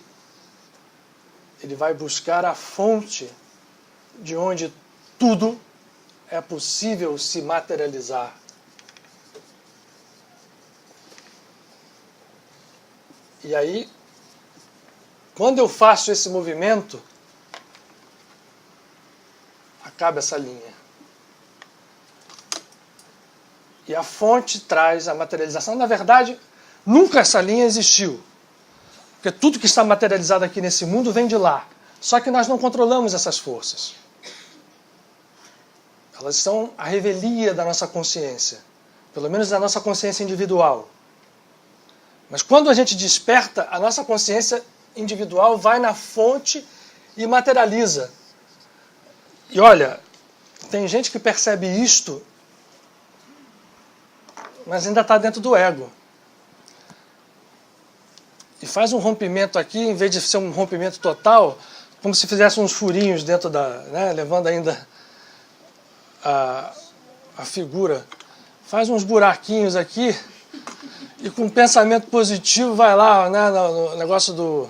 ele vai buscar a fonte de onde tudo é possível se materializar. E aí, quando eu faço esse movimento, acaba essa linha. E a fonte traz a materialização. Na verdade, nunca essa linha existiu. Porque tudo que está materializado aqui nesse mundo vem de lá. Só que nós não controlamos essas forças. Elas são a revelia da nossa consciência. Pelo menos da nossa consciência individual. Mas quando a gente desperta, a nossa consciência individual vai na fonte e materializa. E olha, tem gente que percebe isto, mas ainda está dentro do ego. E faz um rompimento aqui, em vez de ser um rompimento total, como se fizesse uns furinhos dentro da... né, levando ainda a figura. Faz uns buraquinhos aqui e com um pensamento positivo vai lá, né, no negócio do...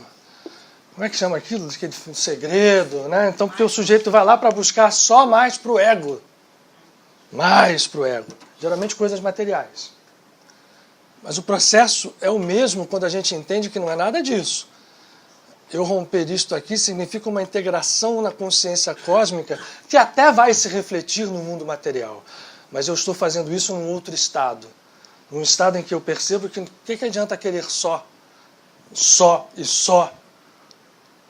Como é que chama aquilo? Aquele segredo, né? Então, porque o sujeito vai lá para buscar só mais para o ego. Mais para o ego. Geralmente coisas materiais. Mas o processo é o mesmo quando a gente entende que não é nada disso. Eu romper isto aqui significa uma integração na consciência cósmica que até vai se refletir no mundo material. Mas eu estou fazendo isso num outro estado. Num estado em que eu percebo que o que adianta querer só e só.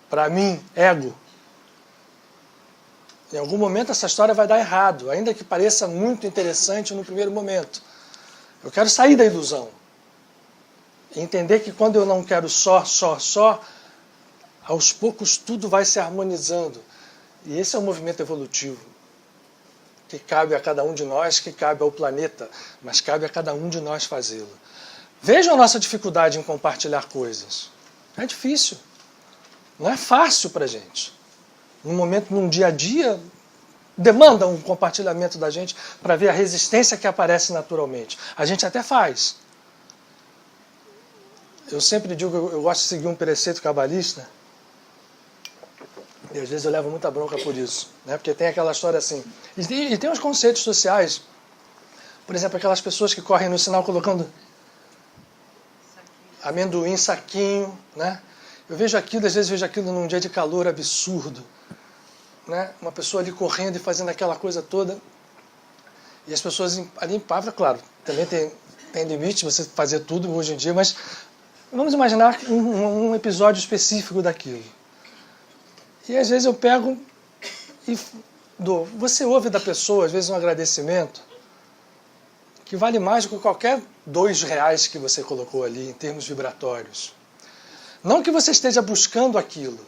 Para mim, ego. Em algum momento essa história vai dar errado, ainda que pareça muito interessante no primeiro momento. Eu quero sair da ilusão. E entender que quando eu não quero só, aos poucos tudo vai se harmonizando. E esse é o movimento evolutivo, que cabe a cada um de nós, que cabe ao planeta, mas cabe a cada um de nós fazê-lo. Vejam a nossa dificuldade em compartilhar coisas. É difícil. Não é fácil para a gente. Num dia a dia, demanda um compartilhamento da gente para ver a resistência que aparece naturalmente. A gente até faz. Eu sempre digo que eu gosto de seguir um preceito cabalista, e às vezes eu levo muita bronca por isso, né? Porque tem aquela história assim. E tem os conceitos sociais. Por exemplo, aquelas pessoas que correm no sinal colocando amendoim, saquinho, né? Eu vejo aquilo, às vezes vejo aquilo num dia de calor absurdo, né? Uma pessoa ali correndo e fazendo aquela coisa toda. E as pessoas ali em Pávora, claro, também tem limite você fazer tudo hoje em dia, mas vamos imaginar um episódio específico daquilo. E às vezes eu pego e dou. Você ouve da pessoa, às vezes, um agradecimento que vale mais do que qualquer R$2 que você colocou ali em termos vibratórios. Não que você esteja buscando aquilo,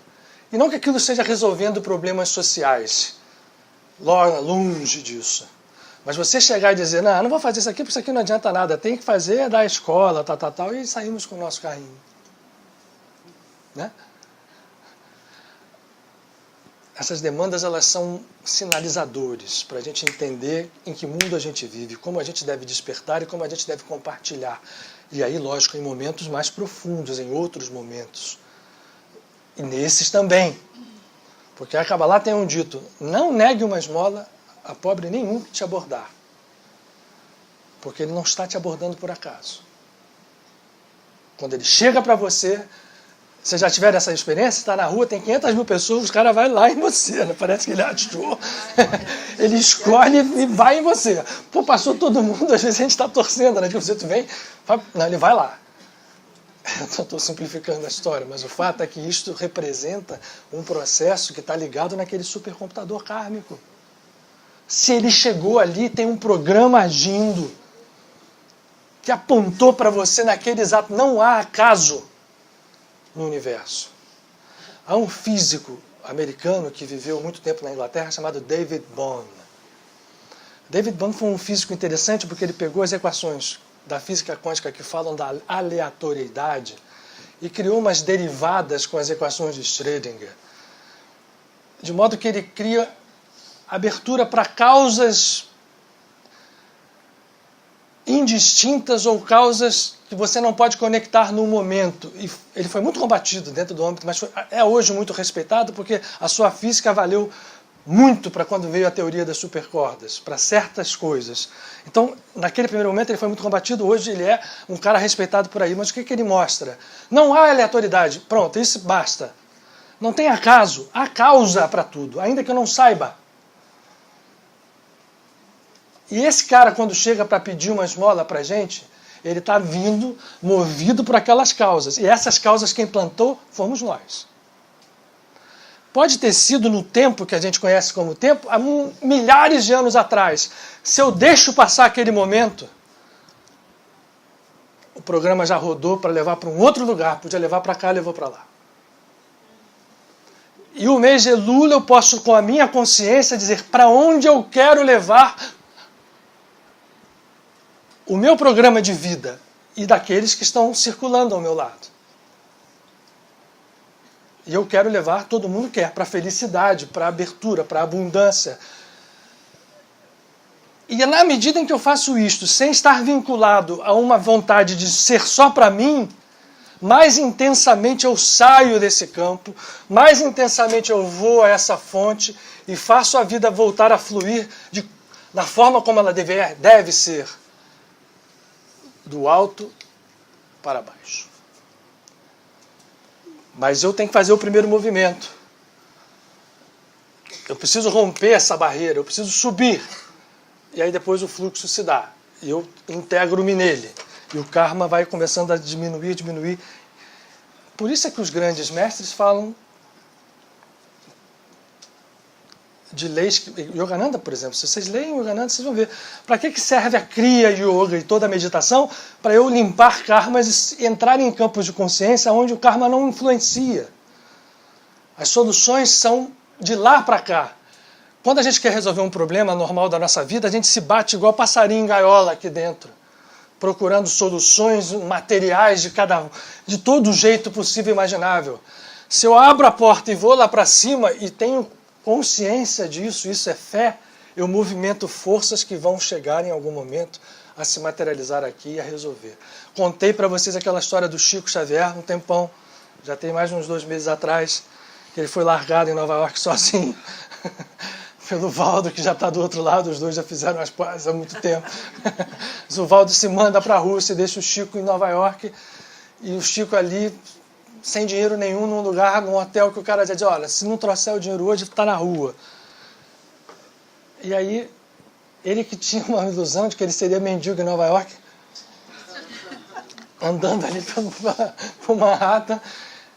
e não que aquilo esteja resolvendo problemas sociais, longe disso. Mas você chegar e dizer, não vou fazer isso aqui porque isso aqui não adianta nada, tem que fazer da escola, tal, e saímos com o nosso carrinho. Né? Essas demandas, elas são sinalizadores para a gente entender em que mundo a gente vive, como a gente deve despertar e como a gente deve compartilhar. E aí, lógico, em momentos mais profundos, em outros momentos. E nesses também. Porque a Kabbalah tem um dito, não negue uma esmola a pobre nenhum que te abordar. Porque ele não está te abordando por acaso. Quando ele chega para você, vocês já tiveram essa experiência? Está na rua, tem 500 mil pessoas, os caras vão lá em você. Né? Parece que ele achou. Ele escolhe e vai em você. Pô, passou todo mundo, às vezes a gente está torcendo, né? Tipo, você vem, não, ele vai lá. Eu estou simplificando a história, mas o fato é que isto representa um processo que está ligado naquele supercomputador kármico. Se ele chegou ali, tem um programa agindo que apontou para você naquele exato... Não há acaso no universo. Há um físico americano que viveu muito tempo na Inglaterra chamado David Bohm. David Bohm foi um físico interessante porque ele pegou as equações da física quântica que falam da aleatoriedade e criou umas derivadas com as equações de Schrödinger. De modo que ele cria abertura para causas indistintas ou causas que você não pode conectar no momento. E ele foi muito combatido dentro do âmbito, mas é hoje muito respeitado porque a sua física valeu muito para quando veio a teoria das supercordas, para certas coisas. Então, naquele primeiro momento ele foi muito combatido, hoje ele é um cara respeitado por aí. Mas o que ele mostra? Não há aleatoriedade. Pronto, isso basta. Não tem acaso, há causa para tudo, ainda que eu não saiba. E esse cara, quando chega para pedir uma esmola para a gente, ele está vindo movido por aquelas causas. E essas causas quem plantou fomos nós. Pode ter sido no tempo que a gente conhece como tempo, há milhares de anos atrás. Se eu deixo passar aquele momento, o programa já rodou para levar para um outro lugar, podia levar para cá, levou para lá. E o mês de Elul eu posso, com a minha consciência, dizer para onde eu quero levar o meu programa de vida e daqueles que estão circulando ao meu lado. E eu quero levar, todo mundo quer, para a felicidade, para a abertura, para a abundância. E na medida em que eu faço isto, sem estar vinculado a uma vontade de ser só para mim, mais intensamente eu saio desse campo, mais intensamente eu vou a essa fonte e faço a vida voltar a fluir da forma como ela deve ser, do alto para baixo. Mas eu tenho que fazer o primeiro movimento. Eu preciso romper essa barreira, eu preciso subir. E aí depois o fluxo se dá. E eu integro-me nele. E o karma vai começando a diminuir. Por isso é que os grandes mestres falam de leis. Yogananda, por exemplo, se vocês leem Yogananda, vocês vão ver. Para que serve a Kriya Yoga e toda a meditação? Para eu limpar karmas e entrar em campos de consciência onde o karma não influencia. As soluções são de lá para cá. Quando a gente quer resolver um problema normal da nossa vida, a gente se bate igual passarinho em gaiola aqui dentro, procurando soluções materiais de todo jeito possível e imaginável. Se eu abro a porta e vou lá para cima e tenho consciência disso, isso é fé, eu movimento forças que vão chegar em algum momento a se materializar aqui e a resolver. Contei para vocês aquela história do Chico Xavier um tempão, já tem mais de uns 2 meses atrás, que ele foi largado em Nova York sozinho, pelo Valdo, que já está do outro lado, os dois já fizeram as pazes há muito tempo. Mas o Valdo se manda para a Rússia e deixa o Chico em Nova York, e o Chico ali sem dinheiro nenhum, num lugar, num hotel que o cara já diz, olha, se não trouxer o dinheiro hoje, está na rua. E aí, ele que tinha uma ilusão de que ele seria mendigo em Nova York, andando ali por Manhattan,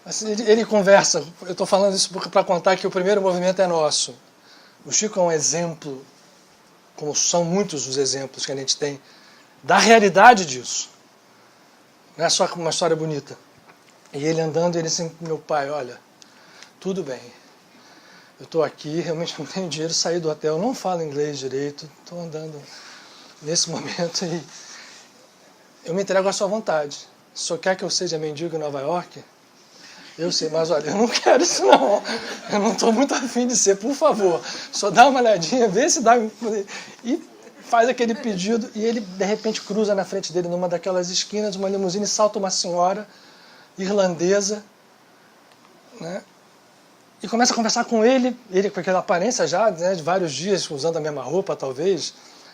assim, ele conversa, eu estou falando isso para contar que o primeiro movimento é nosso. O Chico é um exemplo, como são muitos os exemplos que a gente tem, da realidade disso. Não é só uma história bonita. E ele andando, ele assim, meu pai, olha, tudo bem, eu estou aqui, realmente não tenho dinheiro, saí do hotel, não falo inglês direito, estou andando nesse momento e eu me entrego à sua vontade. Se o senhor quer que eu seja mendigo em Nova York? Eu sei, mas olha, eu não quero isso não, eu não estou muito afim de ser, por favor, só dá uma olhadinha, vê se dá, e faz aquele pedido, e ele de repente cruza na frente dele, numa daquelas esquinas, uma limusine, salta uma senhora irlandesa, né? E começa a conversar com ele com aquela aparência já, né, de vários dias, usando a mesma roupa, talvez,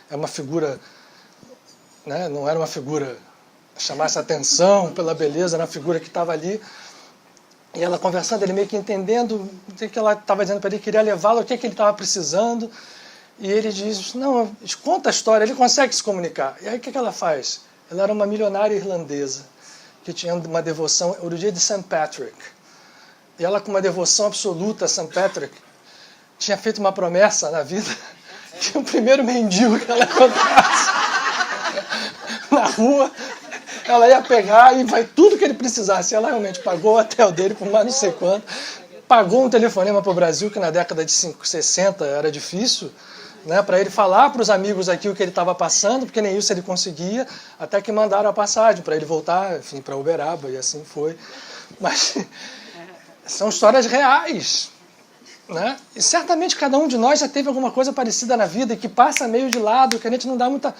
é uma figura, né, não era uma figura que chamasse atenção pela beleza, era uma figura que estava ali, e ela conversando, ele meio que entendendo o que ela estava dizendo para ele, queria levá-lo, o que ele estava precisando, e ele diz, não, conta a história, ele consegue se comunicar. E aí o que ela faz? Ela era uma milionária irlandesa, que tinha uma devoção, era o dia de St. Patrick. E ela, com uma devoção absoluta a St. Patrick, tinha feito uma promessa na vida que o primeiro mendigo que ela encontrasse na rua, ela ia pegar e vai tudo que ele precisasse. Ela realmente pagou o hotel dele por mais não sei quanto, pagou um telefonema para o Brasil, que na década de 60 era difícil, né, para ele falar para os amigos aqui o que ele estava passando, porque nem isso ele conseguia, até que mandaram a passagem para ele voltar, enfim, para Uberaba, e assim foi. Mas são histórias reais, né? E certamente cada um de nós já teve alguma coisa parecida na vida e que passa meio de lado, que a gente não dá muita...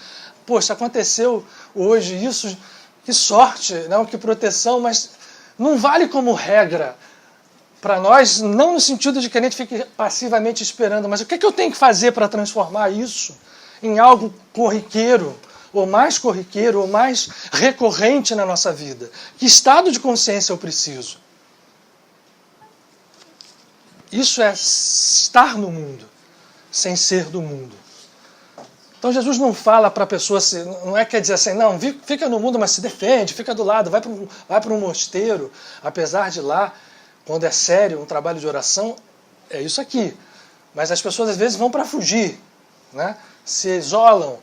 Poxa, aconteceu hoje isso, que sorte, não, que proteção, mas não vale como regra para nós, não no sentido de que a gente fique passivamente esperando, mas o que é que eu tenho que fazer para transformar isso em algo corriqueiro, ou mais recorrente na nossa vida? Que estado de consciência eu preciso? Isso é estar no mundo, sem ser do mundo. Então Jesus não fala para a pessoa, não é quer dizer assim, não, fica no mundo, mas se defende, fica do lado, vai para um mosteiro, apesar de lá, quando é sério, um trabalho de oração, é isso aqui. Mas as pessoas às vezes vão para fugir, né? Se isolam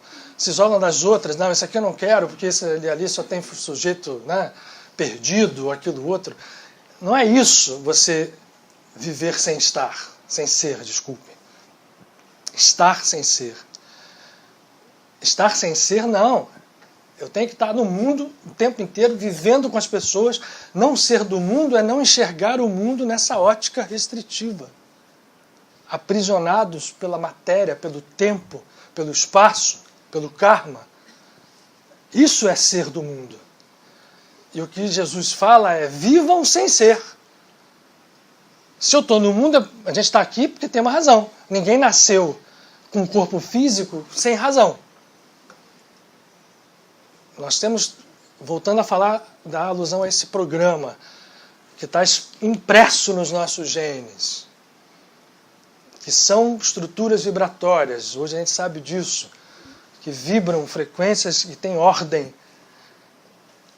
das outras, não, esse aqui eu não quero, porque esse ali só tem sujeito, né, perdido, aquilo outro. Não é isso você viver sem estar, sem ser, desculpe. Estar sem ser. Estar sem ser, não. Eu tenho que estar no mundo o tempo inteiro, vivendo com as pessoas. Não ser do mundo é não enxergar o mundo nessa ótica restritiva. Aprisionados pela matéria, pelo tempo, pelo espaço, pelo karma. Isso é ser do mundo. E o que Jesus fala é, vivam sem ser. Se eu estou no mundo, a gente está aqui porque tem uma razão. Ninguém nasceu com um corpo físico sem razão. Nós temos, voltando a falar da alusão a esse programa, que está impresso nos nossos genes, que são estruturas vibratórias, hoje a gente sabe disso, que vibram frequências e têm ordem.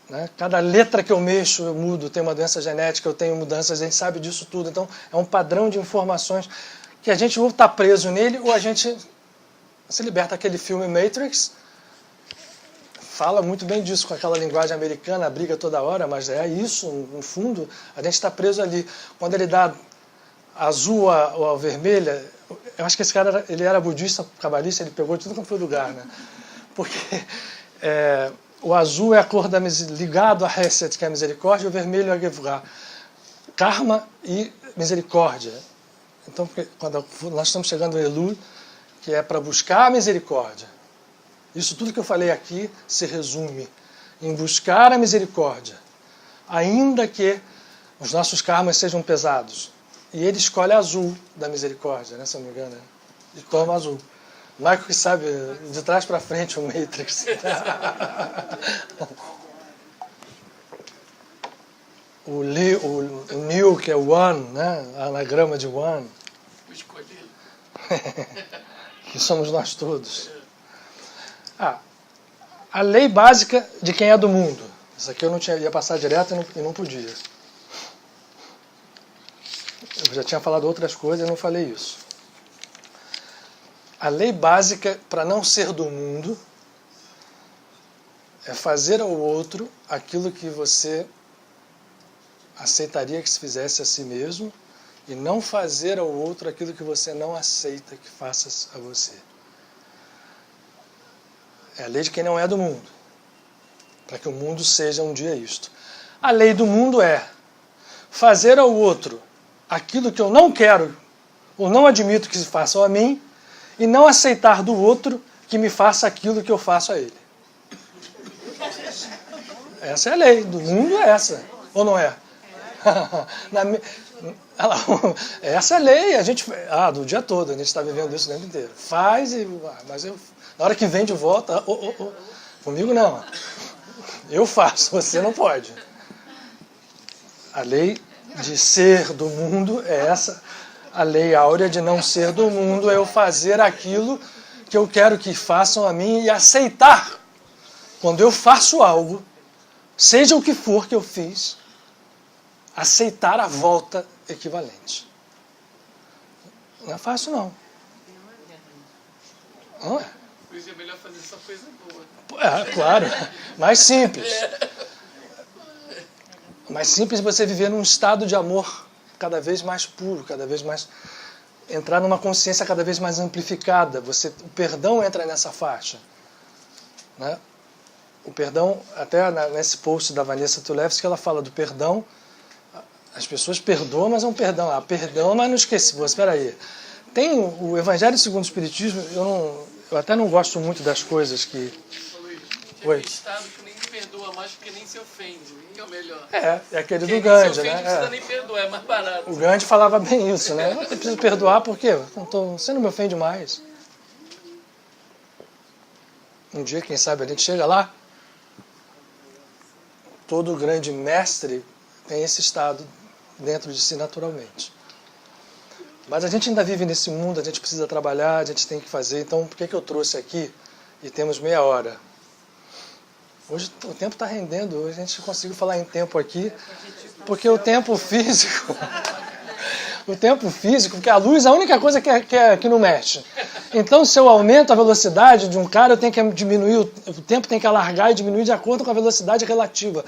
Né? Cada letra que eu mexo, eu mudo, tem uma doença genética, eu tenho mudanças, a gente sabe disso tudo. Então, é um padrão de informações que a gente ou está preso nele, ou a gente se liberta. Aquele filme Matrix fala muito bem disso, com aquela linguagem americana, briga toda hora, mas é isso, no fundo, a gente está preso ali. Quando ele dá azul ou vermelha, eu acho que esse cara ele era budista, cabalista, ele pegou tudo quanto foi lugar, né? Porque o azul é a cor ligado a Hesed, que é a misericórdia, e o vermelho é a Gevurah, karma e misericórdia. Então, quando nós estamos chegando ao Elul, que é para buscar a misericórdia. Isso tudo que eu falei aqui se resume em buscar a misericórdia, ainda que os nossos karmas sejam pesados. E ele escolhe azul da misericórdia, né, se eu não me engano, né? E toma azul. Michael que sabe de trás para frente o Matrix. o Neo, que é o One, né? A anagrama de One. O escolhido. Que somos nós todos. A lei básica de quem é do mundo. Isso aqui eu não ia passar direto e não podia. Eu já tinha falado outras coisas e não falei isso. A lei básica para não ser do mundo é fazer ao outro aquilo que você aceitaria que se fizesse a si mesmo e não fazer ao outro aquilo que você não aceita que faça a você. É a lei de quem não é do mundo, para que o mundo seja um dia isto. A lei do mundo é fazer ao outro aquilo que eu não quero ou não admito que se façam a mim e não aceitar do outro que me faça aquilo que eu faço a ele. Essa é a lei do mundo, é essa, ou não é? Essa é a lei, a gente do dia todo, a gente está vivendo isso o tempo inteiro. Faz, mas na hora que vem de volta, comigo não. Eu faço, você não pode. A lei de ser do mundo é essa. A lei áurea de não ser do mundo é eu fazer aquilo que eu quero que façam a mim e aceitar. Quando eu faço algo, seja o que for que eu fiz, aceitar a volta equivalente. Não é fácil, não. Não é? Por isso é melhor fazer só coisa boa. Claro. Mais simples. Mais simples você viver num estado de amor cada vez mais puro, cada vez mais... entrar numa consciência cada vez mais amplificada. O perdão entra nessa faixa. Né? O perdão, até nesse post da Vanessa Tulevski, ela fala do perdão As pessoas perdoam, mas não perdão. Perdão, mas não esqueci. Espera aí. Tem o Evangelho segundo o Espiritismo, eu até não gosto muito das coisas que... Tem um estado que nem perdoa mais porque nem se ofende, que é o melhor. É aquele do Quem Gandhi, se ofende né? não precisa nem perdoar, é mais barato. O Gandhi falava bem isso, né? Eu preciso perdoar porque você não me ofende mais. Um dia, quem sabe, a gente chega lá. Todo grande mestre tem esse estado dentro de si naturalmente. Mas a gente ainda vive nesse mundo, a gente precisa trabalhar, a gente tem que fazer. Então, por que eu trouxe aqui e temos meia hora? Hoje o tempo está rendendo, hoje a gente conseguiu falar em tempo aqui, porque o tempo físico... O tempo físico, porque a luz é a única coisa que não mexe. Então, se eu aumento a velocidade de um cara, eu tenho que diminuir, o tempo tem que alargar e diminuir de acordo com a velocidade relativa.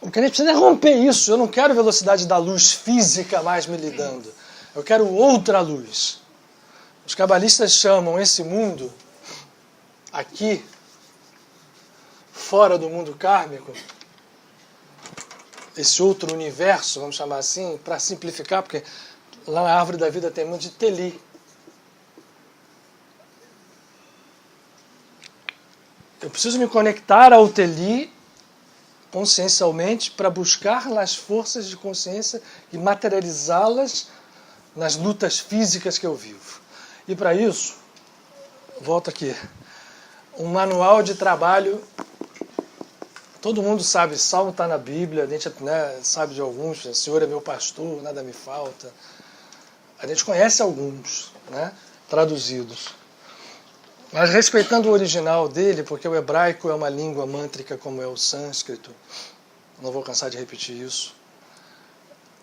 O que a gente precisa é romper isso. Eu não quero a velocidade da luz física mais me lidando. Eu quero outra luz. Os cabalistas chamam esse mundo, aqui, fora do mundo kármico, esse outro universo, vamos chamar assim, para simplificar, porque lá na Árvore da Vida tem muito de Teli. Eu preciso me conectar ao Teli consciencialmente para buscar nas forças de consciência e materializá-las nas lutas físicas que eu vivo. E para isso, volto aqui, um manual de trabalho. Todo mundo sabe, Salmo está na Bíblia, a gente sabe de alguns, o Senhor é meu pastor, nada me falta. A gente conhece alguns, traduzidos. Mas respeitando o original dele, porque o hebraico é uma língua mântrica como é o sânscrito, não vou cansar de repetir isso,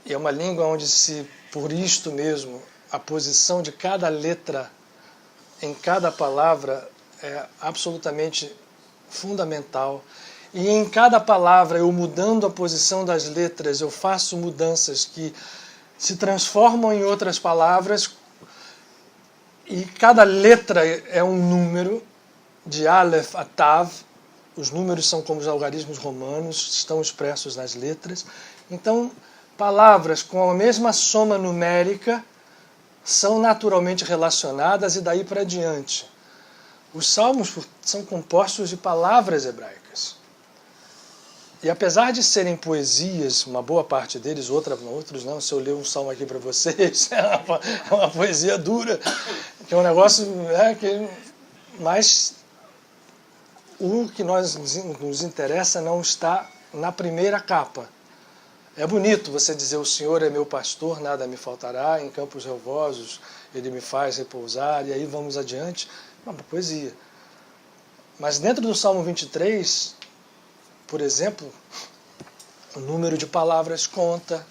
e é uma língua onde por isto mesmo, a posição de cada letra em cada palavra é absolutamente fundamental. E em cada palavra, eu mudando a posição das letras, eu faço mudanças que se transformam em outras palavras, e cada letra é um número, de Aleph a Tav. Os números são como os algarismos romanos, estão expressos nas letras. Então, palavras com a mesma soma numérica são naturalmente relacionadas e daí para diante. Os salmos são compostos de palavras hebraicas. E apesar de serem poesias, uma boa parte deles, outros não, se eu ler um salmo aqui para vocês, é uma poesia dura, que é um negócio... Mas o que nos interessa não está na primeira capa. É bonito você dizer, o Senhor é meu pastor, nada me faltará, em campos relvosos ele me faz repousar, e aí vamos adiante. É uma poesia. Mas dentro do Salmo 23... Por exemplo, o número de palavras conta,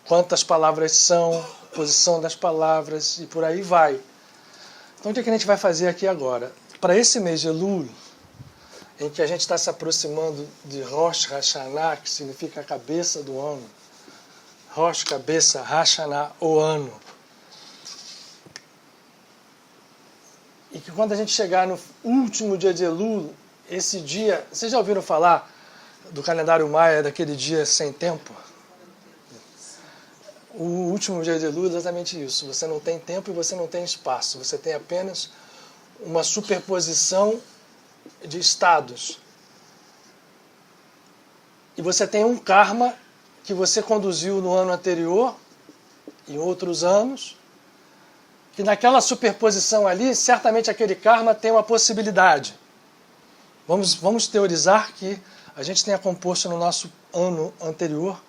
quantas palavras são, posição das palavras e por aí vai. Então o que a gente vai fazer aqui agora? Para esse mês de Elul, em que a gente está se aproximando de Rosh Hashanah, que significa a cabeça do ano, Rosh, cabeça, Hashanah, o ano. E que quando a gente chegar no último dia de Elul, esse dia, vocês já ouviram falar do calendário maia, daquele dia sem tempo? O último dia de Elul é exatamente isso. Você não tem tempo e você não tem espaço. Você tem apenas uma superposição de estados. E você tem um karma que você conduziu no ano anterior, em outros anos, que naquela superposição ali, certamente aquele karma tem uma possibilidade. Vamos teorizar que a gente tenha composto no nosso ano anterior,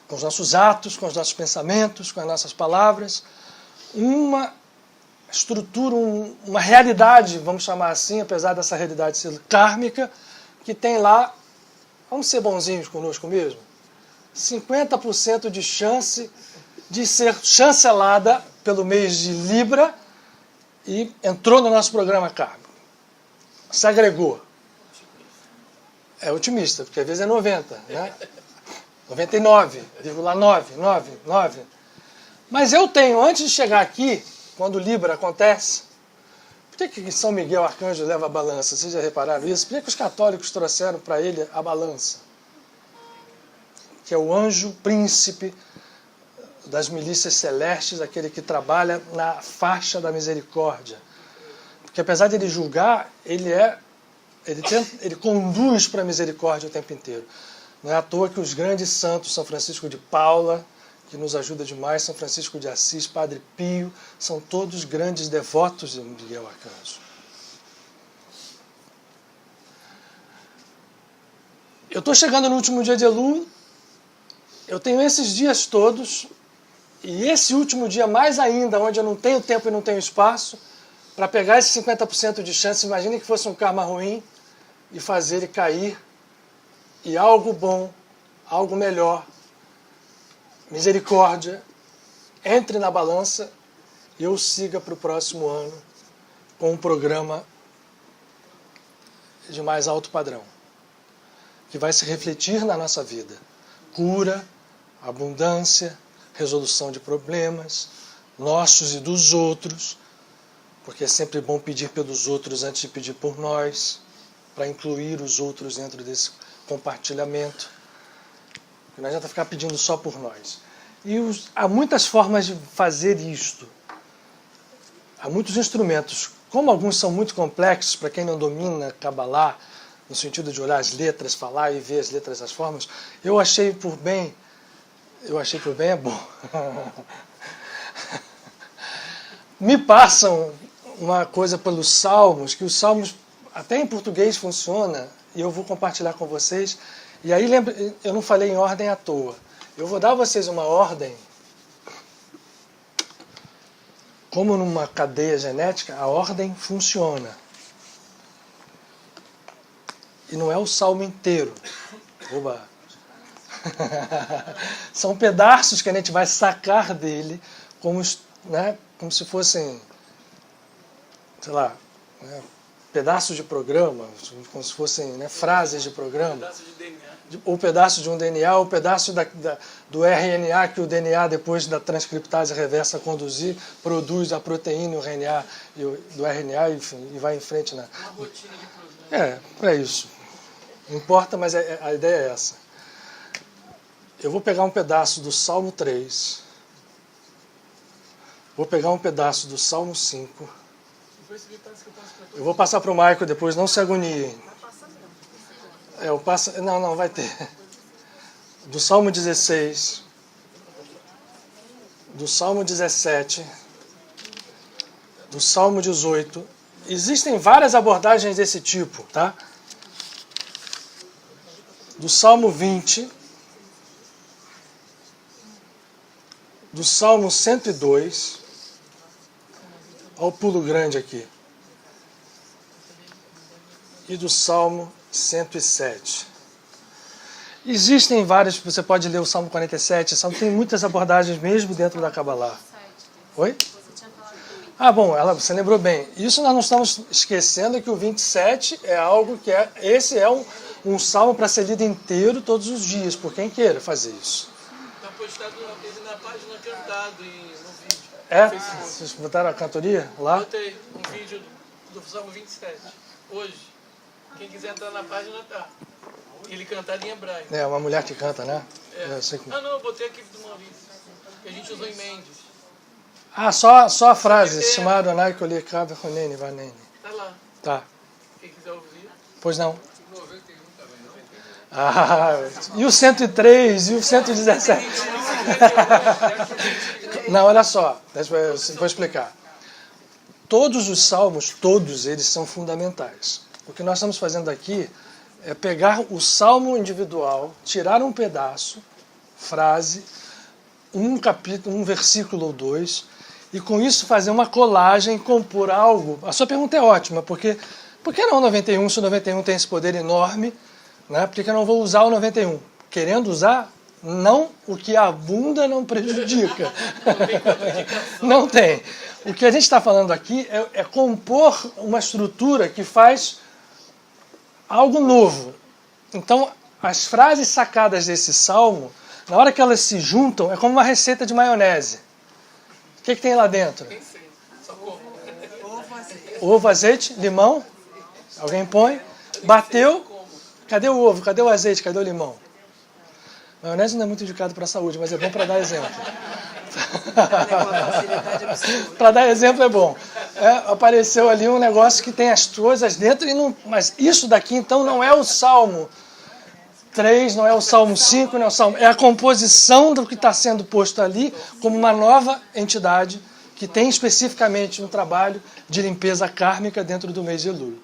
com os nossos atos, com os nossos pensamentos, com as nossas palavras, uma estrutura, uma realidade, vamos chamar assim, apesar dessa realidade ser kármica, que tem lá, vamos ser bonzinhos conosco mesmo, 50% de chance de ser chancelada pelo mês de Libra e entrou no nosso programa kármico. Se agregou. É otimista, porque às vezes é 90, 99,999. Mas eu tenho, antes de chegar aqui, quando o Libra acontece, por que São Miguel Arcanjo leva a balança? Vocês já repararam isso? Por que os católicos trouxeram para ele a balança? que é o anjo príncipe das milícias celestes, aquele que trabalha na faixa da misericórdia. Porque apesar de ele julgar, ele conduz para a misericórdia o tempo inteiro. Não é à toa que os grandes santos, São Francisco de Paula, que nos ajuda demais, São Francisco de Assis, Padre Pio, são todos grandes devotos de Miguel Arcanjo. Eu estou chegando no último dia de Elul, eu tenho esses dias todos, e esse último dia mais ainda, onde eu não tenho tempo e não tenho espaço, para pegar esse 50% de chance, imagine que fosse um karma ruim, e fazer ele cair, e algo bom, algo melhor, misericórdia, entre na balança e eu siga para o próximo ano com um programa de mais alto padrão, que vai se refletir na nossa vida. Cura, abundância, resolução de problemas, nossos e dos outros, porque é sempre bom pedir pelos outros antes de pedir por nós, para incluir os outros dentro desse compartilhamento. Não adianta ficar pedindo só por nós. E há muitas formas de fazer isto. Há muitos instrumentos. Como alguns são muito complexos, para quem não domina Kabbalah, no sentido de olhar as letras, falar e ver as letras, as formas, eu achei por bem é bom. Me passam uma coisa pelos Salmos, que os Salmos, até em português funciona, e eu vou compartilhar com vocês. E aí, eu não falei em ordem à toa. Eu vou dar a vocês uma ordem, como numa cadeia genética, a ordem funciona. E não é o salmo inteiro. Oba! São pedaços que a gente vai sacar dele, como se fossem, sei lá, pedaços de programa, como se fossem frases de programa. Pedaço de DNA. Ou pedaço de um DNA, ou pedaço do RNA que o DNA, depois da transcriptase reversa conduzir, produz a proteína, o RNA, do RNA e vai em frente. Uma rotina de programa. Para isso. Não importa, mas a ideia é essa. Eu vou pegar um pedaço do Salmo 3, vou pegar um pedaço do Salmo 5, eu vou passar para o Maico depois, não se agoniem. Não, vai ter. Do Salmo 16, do Salmo 17, do Salmo 18. Existem várias abordagens desse tipo, tá? Do Salmo 20, do Salmo 102, olha o pulo grande aqui, e do Salmo 107. Existem vários, você pode ler o Salmo 47, tem muitas abordagens mesmo dentro da Kabbalah. Oi? Bom, você lembrou bem. Isso nós não estamos esquecendo que o 27 é algo que esse é um salmo para ser lido inteiro todos os dias, por quem queira fazer isso. Está postado na página cantado no vídeo. Vocês botaram a cantoria lá? Botei um vídeo do Salmo 27, hoje. Quem quiser entrar na página, tá. Ele cantado em hebraico. É, uma mulher que canta, né? Eu sei que... eu botei aqui do Maurício, que a gente usou em Mendes. Só a frase, chamado Anai Koli Kabe Honeni Vaneni. Tá lá. Tá. Quem quiser ouvir. Pois não. E o 103, e o 117? Não, olha só, vou explicar. Todos os salmos, todos eles são fundamentais. O que nós estamos fazendo aqui é pegar o salmo individual, tirar um pedaço, frase, um capítulo, um versículo ou dois, e com isso fazer uma colagem, compor algo. A sua pergunta é ótima, porque por que não o 91, se o 91 tem esse poder enorme, né? Por que eu não vou usar o 91? Querendo usar, não, o que abunda não prejudica. Não tem. O que a gente está falando aqui é compor uma estrutura que faz algo novo. Então, as frases sacadas desse salmo, na hora que elas se juntam, é como uma receita de maionese. O que tem lá dentro? Ovo, azeite, limão. Alguém põe. Bateu. Cadê o ovo? Cadê o azeite? Cadê o limão? Maionese não é muito indicado para a saúde, mas é bom para dar exemplo. Para dar exemplo é bom. Apareceu ali um negócio que tem as coisas dentro, mas isso daqui então não é o Salmo 3, não é o Salmo 5, não é o Salmo. É a composição do que está sendo posto ali como uma nova entidade que tem especificamente um trabalho de limpeza kármica dentro do mês de Elul.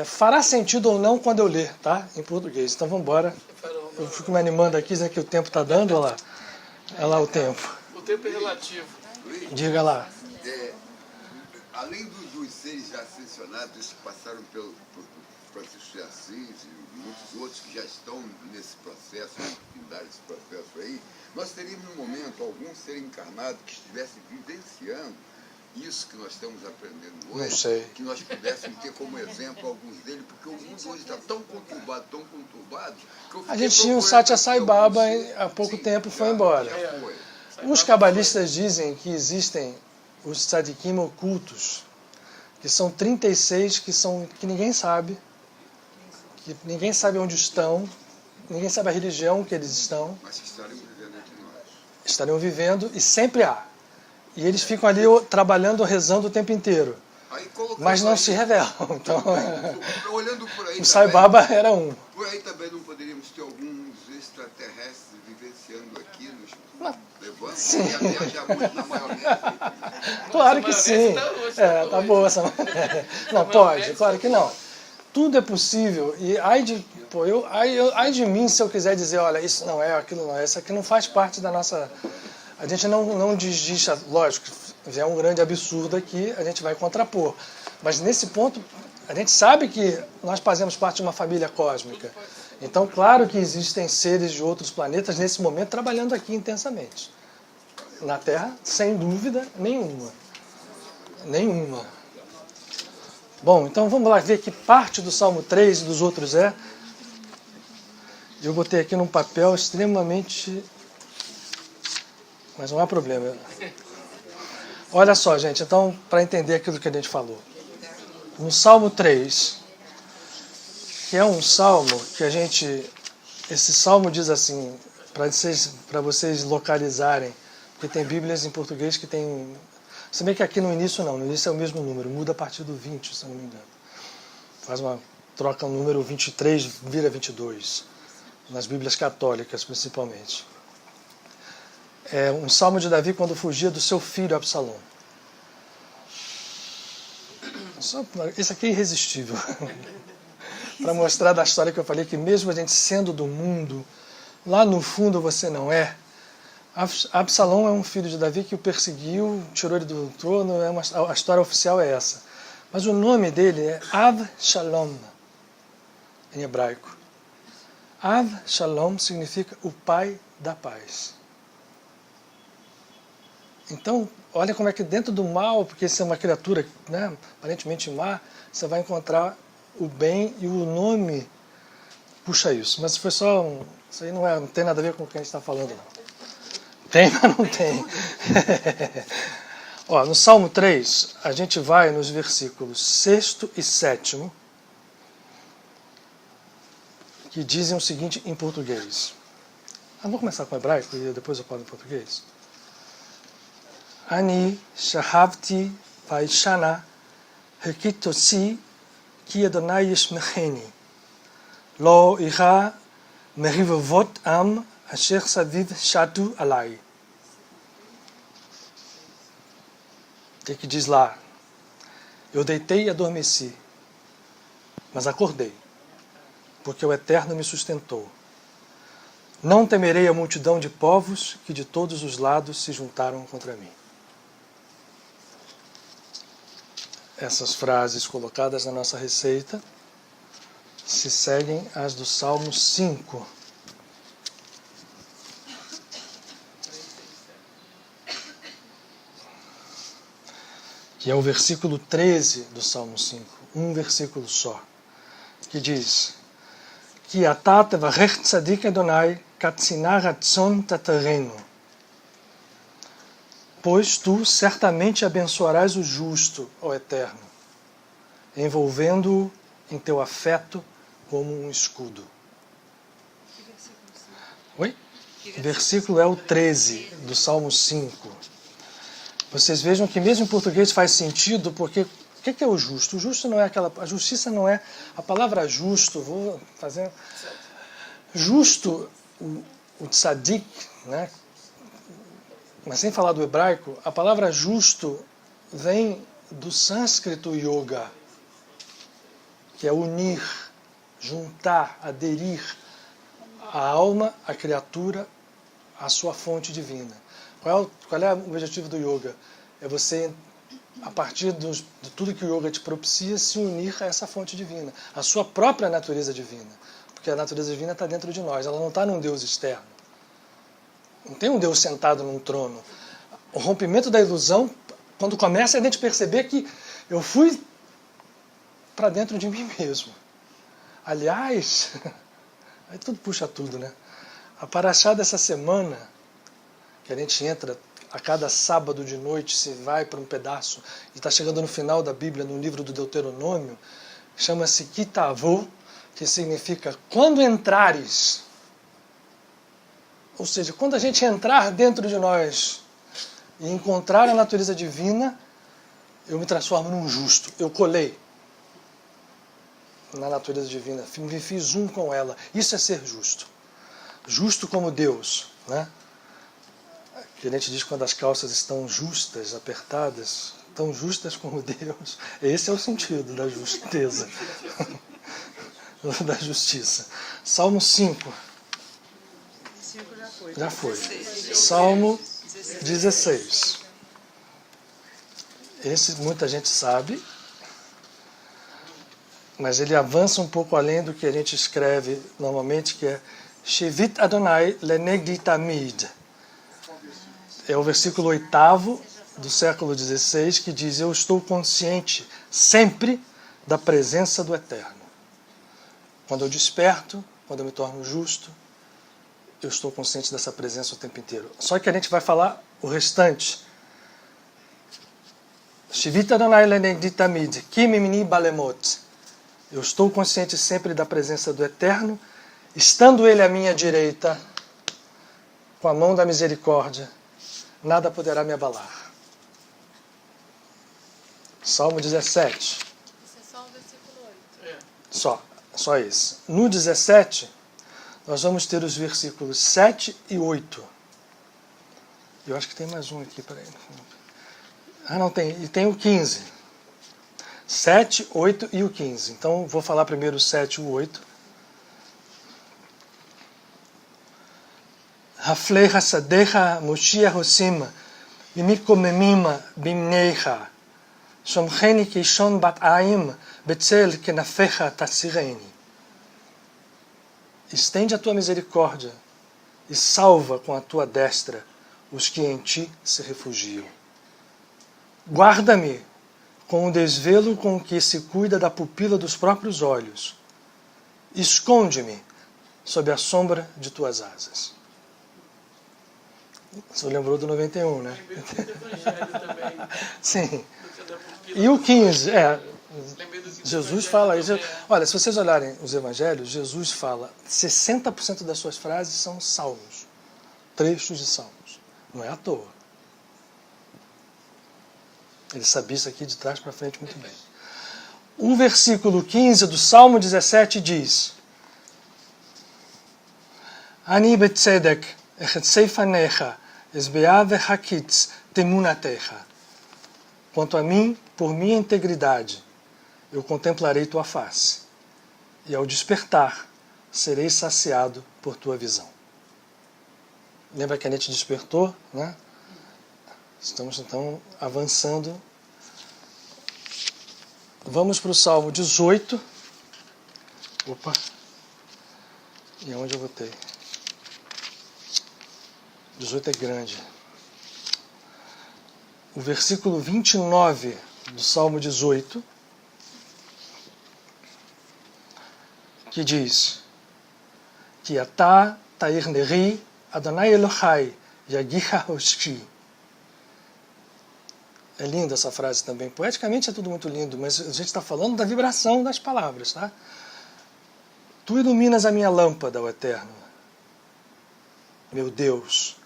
Fará sentido ou não quando eu ler, tá? Em português. Então vamos embora. Eu fico me animando aqui, dizendo que o tempo está dando, olha lá. Olha lá o tempo. O tempo é relativo. Diga lá. Além dos seres já ascensionados que passaram pelo Francisco de Assis e muitos outros que já estão nesse processo, findar esse processo aí, nós teríamos no momento algum ser encarnado que estivesse vivenciando isso que nós estamos aprendendo hoje, não sei, que nós pudéssemos ter como exemplo alguns deles, porque o mundo hoje está tão conturbado, que eu a gente tinha o Satya Sai Baba há pouco tempo foi embora. Os cabalistas dizem que existem os tzadikim ocultos, que são 36, que ninguém sabe onde estão, ninguém sabe a religião que eles estão. Mas que estariam vivendo entre nós. Estariam vivendo e sempre há. E eles ficam ali trabalhando, rezando o tempo inteiro. Mas não se revelam. Então, olhando por aí o Sai Baba era um. Por aí também não poderíamos ter alguns extraterrestres vivenciando aqui nos levando e a viajar muito na maionese. Claro que sim. Tá boa essa maionese. Não, pode, claro que não. Tudo é possível. E ai de mim se eu quiser dizer, olha, isso não é, aquilo não é, isso aqui não faz parte da nossa... A gente não desdiz, lógico, se é um grande absurdo aqui, a gente vai contrapor. Mas nesse ponto, a gente sabe que nós fazemos parte de uma família cósmica. Então, claro que existem seres de outros planetas nesse momento trabalhando aqui intensamente. Na Terra, sem dúvida nenhuma. Nenhuma. Bom, então vamos lá ver que parte do Salmo 3 e dos outros é. Eu botei aqui num papel extremamente... Mas não há problema. Olha só, gente, então, para entender aquilo que a gente falou. No Salmo 3, que é um salmo que esse salmo diz assim, para vocês localizarem, porque tem Bíblias em português que tem... Se bem que aqui no início não, no início é o mesmo número, muda a partir do 20, se eu não me engano. Troca o número 23, vira 22, nas Bíblias católicas principalmente. É um salmo de Davi quando fugia do seu filho Absalão. Isso aqui é irresistível. Para mostrar da história que eu falei, que mesmo a gente sendo do mundo, lá no fundo você não é. Absalão é um filho de Davi que o perseguiu, tirou ele do trono, a história oficial é essa. Mas o nome dele é Avshalom, em hebraico. Avshalom significa o pai da paz. Então, olha como é que dentro do mal, porque isso é uma criatura, né, aparentemente má, você vai encontrar o bem e o nome puxa isso. Mas foi só isso aí não tem nada a ver com o que a gente está falando, não. Tem, mas não tem. Ó, no Salmo 3, a gente vai nos versículos 6º e 7º, que dizem o seguinte em português. Vamos começar com o hebraico e depois eu falo em português. Ani shahavti vaishana hekitosi ki Adonai yishmecheni lo ira merivavot am asher saviv shatu alai. O que diz lá? Eu deitei e adormeci, mas acordei, porque o Eterno me sustentou. Não temerei a multidão de povos que de todos os lados se juntaram contra mim. Essas frases colocadas na nossa receita se seguem às do Salmo 5. Que é o versículo 13 do Salmo 5. Um versículo só. Que diz: Ki atah tevarech tzadik Adonai katzina ratzon tatarenu. Pois tu certamente abençoarás o justo, ó Eterno, envolvendo-o em teu afeto como um escudo. Oi? O versículo é o 13 do Salmo 5. Vocês vejam que mesmo em português faz sentido, porque o que é o justo? O justo não é aquela... A justiça não é... A palavra justo, vou fazer... Justo, o tzadik, né? Mas sem falar do hebraico, a palavra justo vem do sânscrito yoga, que é unir, juntar, aderir a alma, a criatura, à sua fonte divina. Qual é o objetivo do yoga? É você, a partir de tudo que o yoga te propicia, se unir a essa fonte divina, a sua própria natureza divina. Porque a natureza divina está dentro de nós, ela não está num Deus externo. Não tem um Deus sentado num trono. O rompimento da ilusão, quando começa, é a gente perceber que eu fui para dentro de mim mesmo. Aliás, aí tudo puxa tudo, né? A paraxá dessa semana, que a gente entra a cada sábado de noite, se vai para um pedaço, e está chegando no final da Bíblia, no livro do Deuteronômio, chama-se Kitavô, que significa quando entrares. Ou seja, quando a gente entrar dentro de nós e encontrar a natureza divina, eu me transformo num justo. Eu colei na natureza divina, me fiz um com ela. Isso é ser justo. Justo como Deus, né? Que a gente diz quando as calças estão justas, apertadas, tão justas como Deus. Esse é o sentido da justeza, da justiça. Salmo 5. Já foi. Salmo 16. Esse muita gente sabe, mas ele avança um pouco além do que a gente escreve normalmente, que é Shevit Adonai lenegdi tamid. É o versículo 8º do século XVI, que diz: eu estou consciente sempre da presença do Eterno. Quando eu desperto, quando eu me torno justo, eu estou consciente dessa presença o tempo inteiro. Só que a gente vai falar o restante. Shivita Adonai lenegdi tamid, ki mimni balemot. Eu estou consciente sempre da presença do Eterno, estando Ele à minha direita, com a mão da misericórdia, nada poderá me abalar. Salmo 17. Isso é só o versículo 8. Só esse. No 17, nós vamos ter os versículos 7 e 8. Eu acho que tem mais um aqui, peraí. Não tem. E tem o 15. 7, 8 e o 15. Então, vou falar primeiro o 7 e o 8. Haflei hasadecha moshia hosima imikomemima bimneicha shomcheni kishon bat aim betzel kenafecha tatsireni. Estende a tua misericórdia e salva com a tua destra os que em ti se refugiam. Guarda-me com o desvelo com que se cuida da pupila dos próprios olhos. Esconde-me sob a sombra de tuas asas. Você lembrou do 91, né? Sim. E o 15, Jesus fala isso. Olha, se vocês olharem os evangelhos, Jesus fala 60% das suas frases são salmos, trechos de salmos. Não é à toa. Ele sabia isso aqui de trás para frente muito bem. O versículo 15 do Salmo 17 diz: Ani betzedek echetzei fanecha esbeah vechakitz temunatecha. Quanto a mim, por minha integridade, eu contemplarei tua face, e ao despertar, serei saciado por tua visão. Lembra que a gente despertou, né? Estamos então avançando. Vamos para o Salmo 18. Opa! E onde eu botei? 18 é grande. O versículo 29 do Salmo 18, que diz: Ki atah ta'ir neri Adonai Elohai yagicha hoshki. É linda essa frase também. Poeticamente é tudo muito lindo, mas a gente está falando da vibração das palavras, tá? Tu iluminas a minha lâmpada, ó Eterno. meu Deus,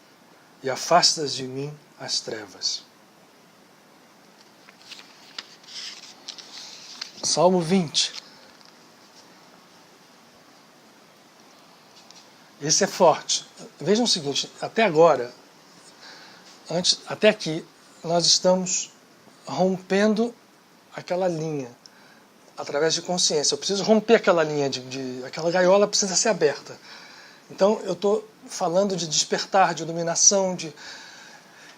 e afastas de mim as trevas. Salmo 20. Esse é forte. Vejam o seguinte, até agora, até aqui, nós estamos rompendo aquela linha através de consciência. Eu preciso romper aquela linha, aquela gaiola precisa ser aberta. Então eu estou falando de despertar, de iluminação,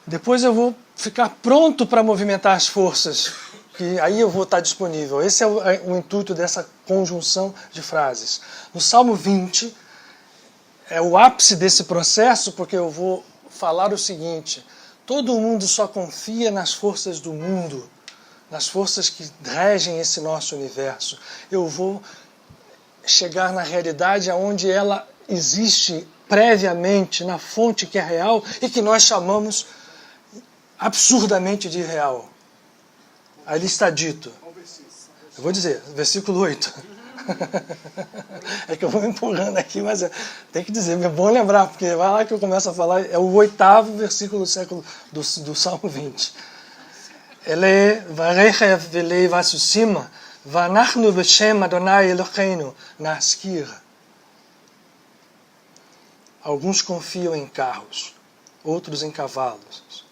depois eu vou ficar pronto para movimentar as forças, que aí eu vou estar disponível. Esse é o intuito dessa conjunção de frases. No Salmo 20, é o ápice desse processo, porque eu vou falar o seguinte: todo mundo só confia nas forças do mundo, nas forças que regem esse nosso universo. Eu vou chegar na realidade onde ela existe previamente, na fonte que é real e que nós chamamos absurdamente de irreal. Ali está dito. Eu vou dizer, versículo 8. É que eu vou me empurrando aqui, mas tem que dizer, é bom lembrar, porque vai lá que eu começo a falar, é o 8º versículo do Salmo 20. Ele varechev velei vasusima, vanachnu b'shem Adonai Eloheinu naskir. Alguns confiam em carros, outros em cavalos.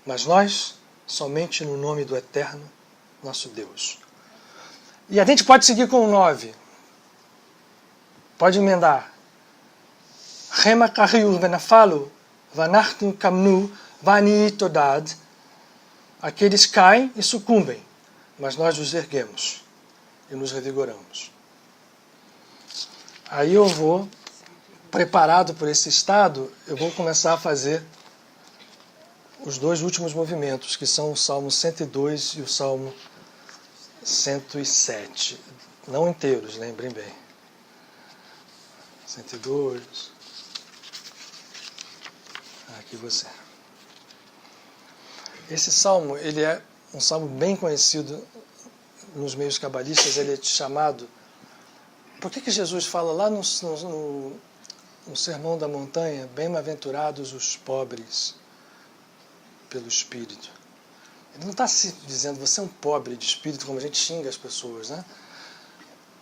Mas nós, somente no nome do Eterno, nosso Deus. E a gente pode seguir com o 9. Pode emendar. Rema kariur venafalu, vanachnu kamnu, vani todad. Aqueles caem e sucumbem, mas nós nos erguemos e nos revigoramos. Aí eu vou, preparado por esse estado, eu vou começar a fazer os dois últimos movimentos, que são o Salmo 102 e o Salmo 107. Não inteiros, lembrem bem. 102. Aqui você. Esse salmo, ele é um salmo bem conhecido nos meios cabalistas, ele é chamado... Por que Jesus fala lá no Sermão da Montanha, bem-aventurados os pobres pelo Espírito? Ele não está se dizendo, você é um pobre de espírito, como a gente xinga as pessoas, né?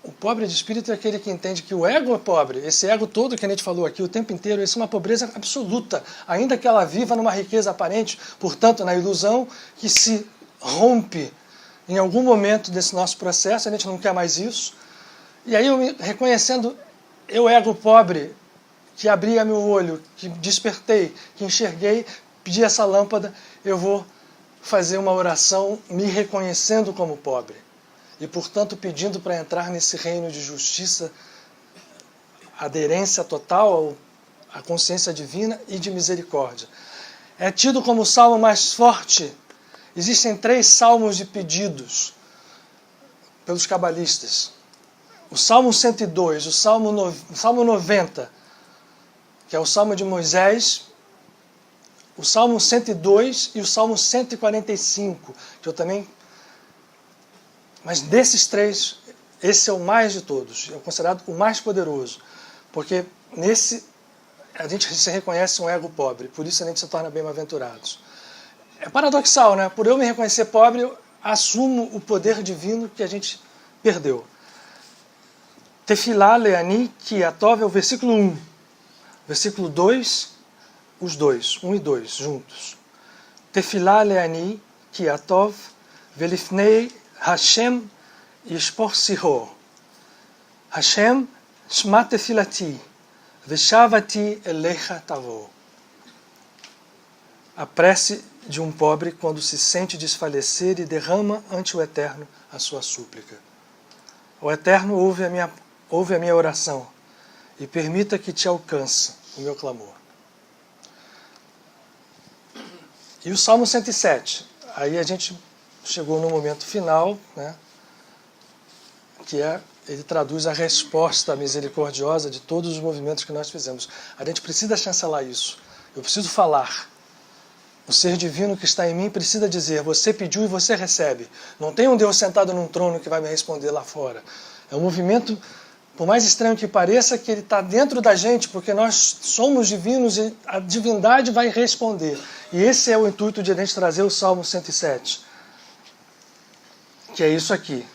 O pobre de espírito é aquele que entende que o ego é pobre. Esse ego todo que a gente falou aqui o tempo inteiro, isso é uma pobreza absoluta, ainda que ela viva numa riqueza aparente, portanto, na ilusão que se rompe em algum momento desse nosso processo, a gente não quer mais isso. E aí, eu reconhecendo eu ego pobre, que abri meu olho, que despertei, que enxerguei, pedi essa lâmpada, eu vou fazer uma oração me reconhecendo como pobre. E, portanto, pedindo para entrar nesse reino de justiça, aderência total à consciência divina e de misericórdia. É tido como o salmo mais forte. Existem 3 salmos de pedidos pelos cabalistas. O Salmo 102, o Salmo 90, que é o Salmo de Moisés, o Salmo 102 e o Salmo 145, que eu também... Mas desses 3, esse é o mais de todos, é considerado o mais poderoso, porque nesse a gente se reconhece um ego pobre, por isso a gente se torna bem-aventurados. É paradoxal, né? Por eu me reconhecer pobre, eu assumo o poder divino que a gente perdeu. Tefilá leani ki atov é o versículo 1. Versículo 2, os dois, 1 e 2, juntos. Tefilá leani ki atov velifnei Hashem yishpor siho. Hashem shma tefilati veshavati elecha tavo. A prece de um pobre quando se sente desfalecer e derrama ante o Eterno a sua súplica. O Eterno ouve a minha oração e permita que te alcance o meu clamor. E o Salmo 107, aí a gente chegou no momento final, né, que ele traduz a resposta misericordiosa de todos os movimentos que nós fizemos. A gente precisa chancelar isso. Eu preciso falar. O ser divino que está em mim precisa dizer, você pediu e você recebe. Não tem um Deus sentado num trono que vai me responder lá fora. É um movimento Por mais estranho que pareça, que ele está dentro da gente, porque nós somos divinos e a divindade vai responder. E esse é o intuito de a gente trazer o Salmo 107, que é isso aqui.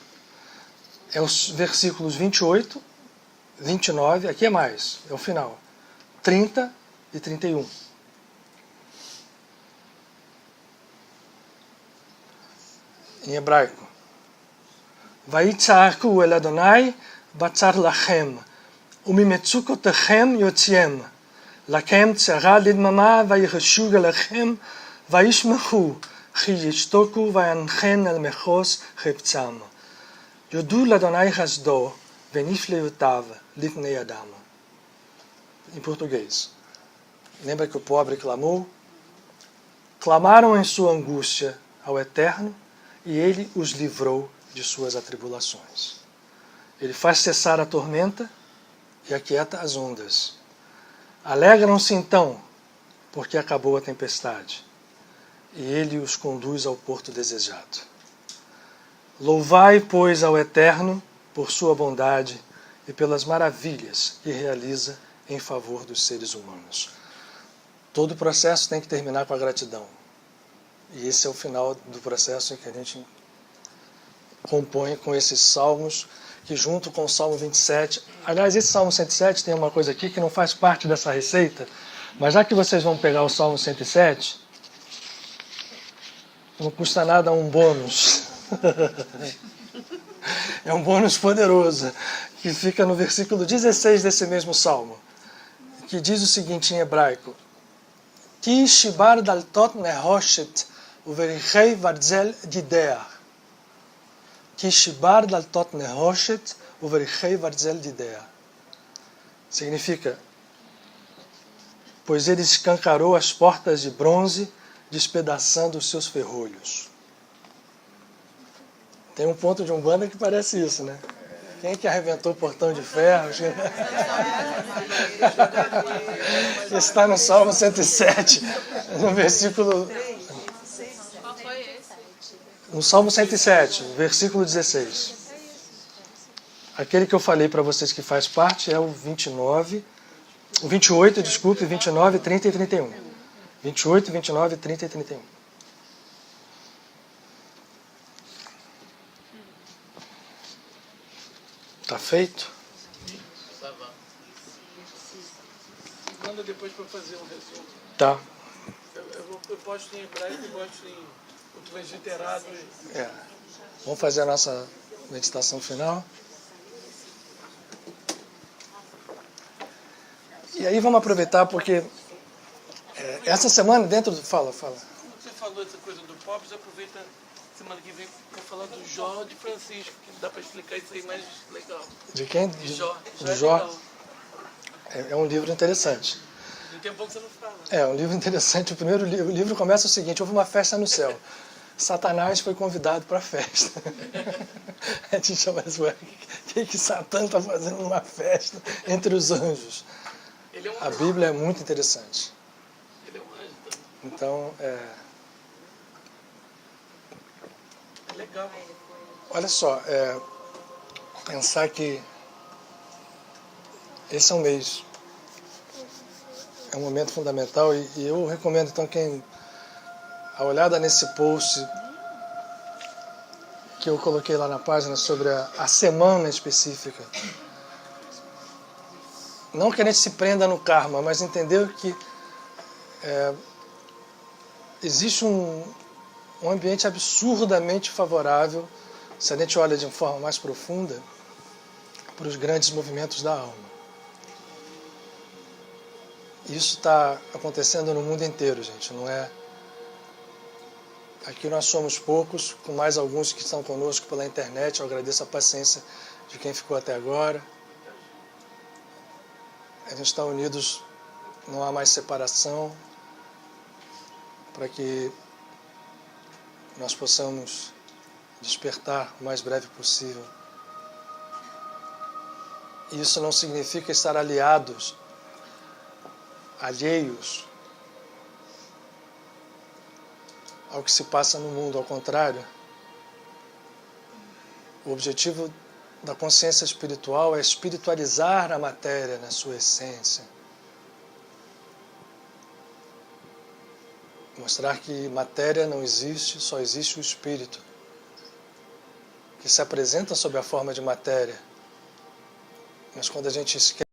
É os versículos 28, 29, aqui é mais, é o final, 30 e 31. Em hebraico. Vayitzaku el Adonai batzar lachem, umimetzukotechem yotziem, lakem tzara lidmama vayirashuga lachem, vayishmechu, chi yishtoku vayanchen el mechos cheptzam. Yodu l'Adonai hasdo, venifleutav lifnei adam. Em português. Lembra que o pobre clamou? Clamaram em sua angústia ao Eterno, e ele os livrou de suas atribulações. Ele faz cessar a tormenta e aquieta as ondas. Alegram-se então, porque acabou a tempestade, e ele os conduz ao porto desejado. Louvai, pois, ao Eterno por sua bondade e pelas maravilhas que realiza em favor dos seres humanos. Todo processo tem que terminar com a gratidão. E esse é o final do processo em que a gente compõe com esses salmos, que junto com o Salmo 27... Aliás, esse Salmo 107 tem uma coisa aqui que não faz parte dessa receita, mas já que vocês vão pegar o Salmo 107, não custa nada um bônus. É um bônus poderoso, que fica no versículo 16 desse mesmo Salmo, que diz o seguinte em hebraico: Ki shibar daltot nehoshet uverichei varzel didea. Ki shibar daltot nehoshet uverichei varzel didea. Significa, pois ele escancarou as portas de bronze, despedaçando os seus ferrolhos. Tem um ponto de Umbanda que parece isso, né? Quem é que arrebentou o portão de ferro? Está no Salmo 107, no versículo... Qual foi esse? No Salmo 107, versículo 16. Aquele que eu falei para vocês que faz parte é o 29, o 28, desculpe, 29, 30 e 31. 28, 29, 30 e 31. Tá feito? Tá bom. Manda depois para fazer um resumo. Tá. Eu posto em hebraico e posto em o transliterado. É. Vamos fazer a nossa meditação final. E aí vamos aproveitar porque essa semana dentro do... Fala. Você falou essa coisa do pobre, aproveita semana que vem para falar do Jó de Francisco, que dá para explicar isso aí mais legal. De quem? De Jó. Do Jó. É um livro interessante. Tem tempo que você não fala. É um livro interessante. O livro começa o seguinte: houve uma festa no céu. Satanás foi convidado para a festa. A gente chama isso, o que Satã está fazendo numa festa entre os anjos? Ele é um A Bíblia é muito interessante. Ele é um anjo também. Então, É legal. olha só, pensar que esse é um mês, é um momento fundamental e eu recomendo então quem a olhada nesse post que eu coloquei lá na página sobre a semana específica. Não que a gente se prenda no karma, mas entender que existe um ambiente absurdamente favorável, se a gente olha de forma mais profunda, para os grandes movimentos da alma. Isso está acontecendo no mundo inteiro, gente. Não é... Aqui nós somos poucos, com mais alguns que estão conosco pela internet. Eu agradeço a paciência de quem ficou até agora. A gente está unidos, não há mais separação, para que nós possamos despertar o mais breve possível. Isso não significa estar alheios ao que se passa no mundo, ao contrário. O objetivo da consciência espiritual é espiritualizar a matéria na sua essência. Mostrar que matéria não existe, só existe o espírito, que se apresenta sob a forma de matéria. Mas quando a gente esquece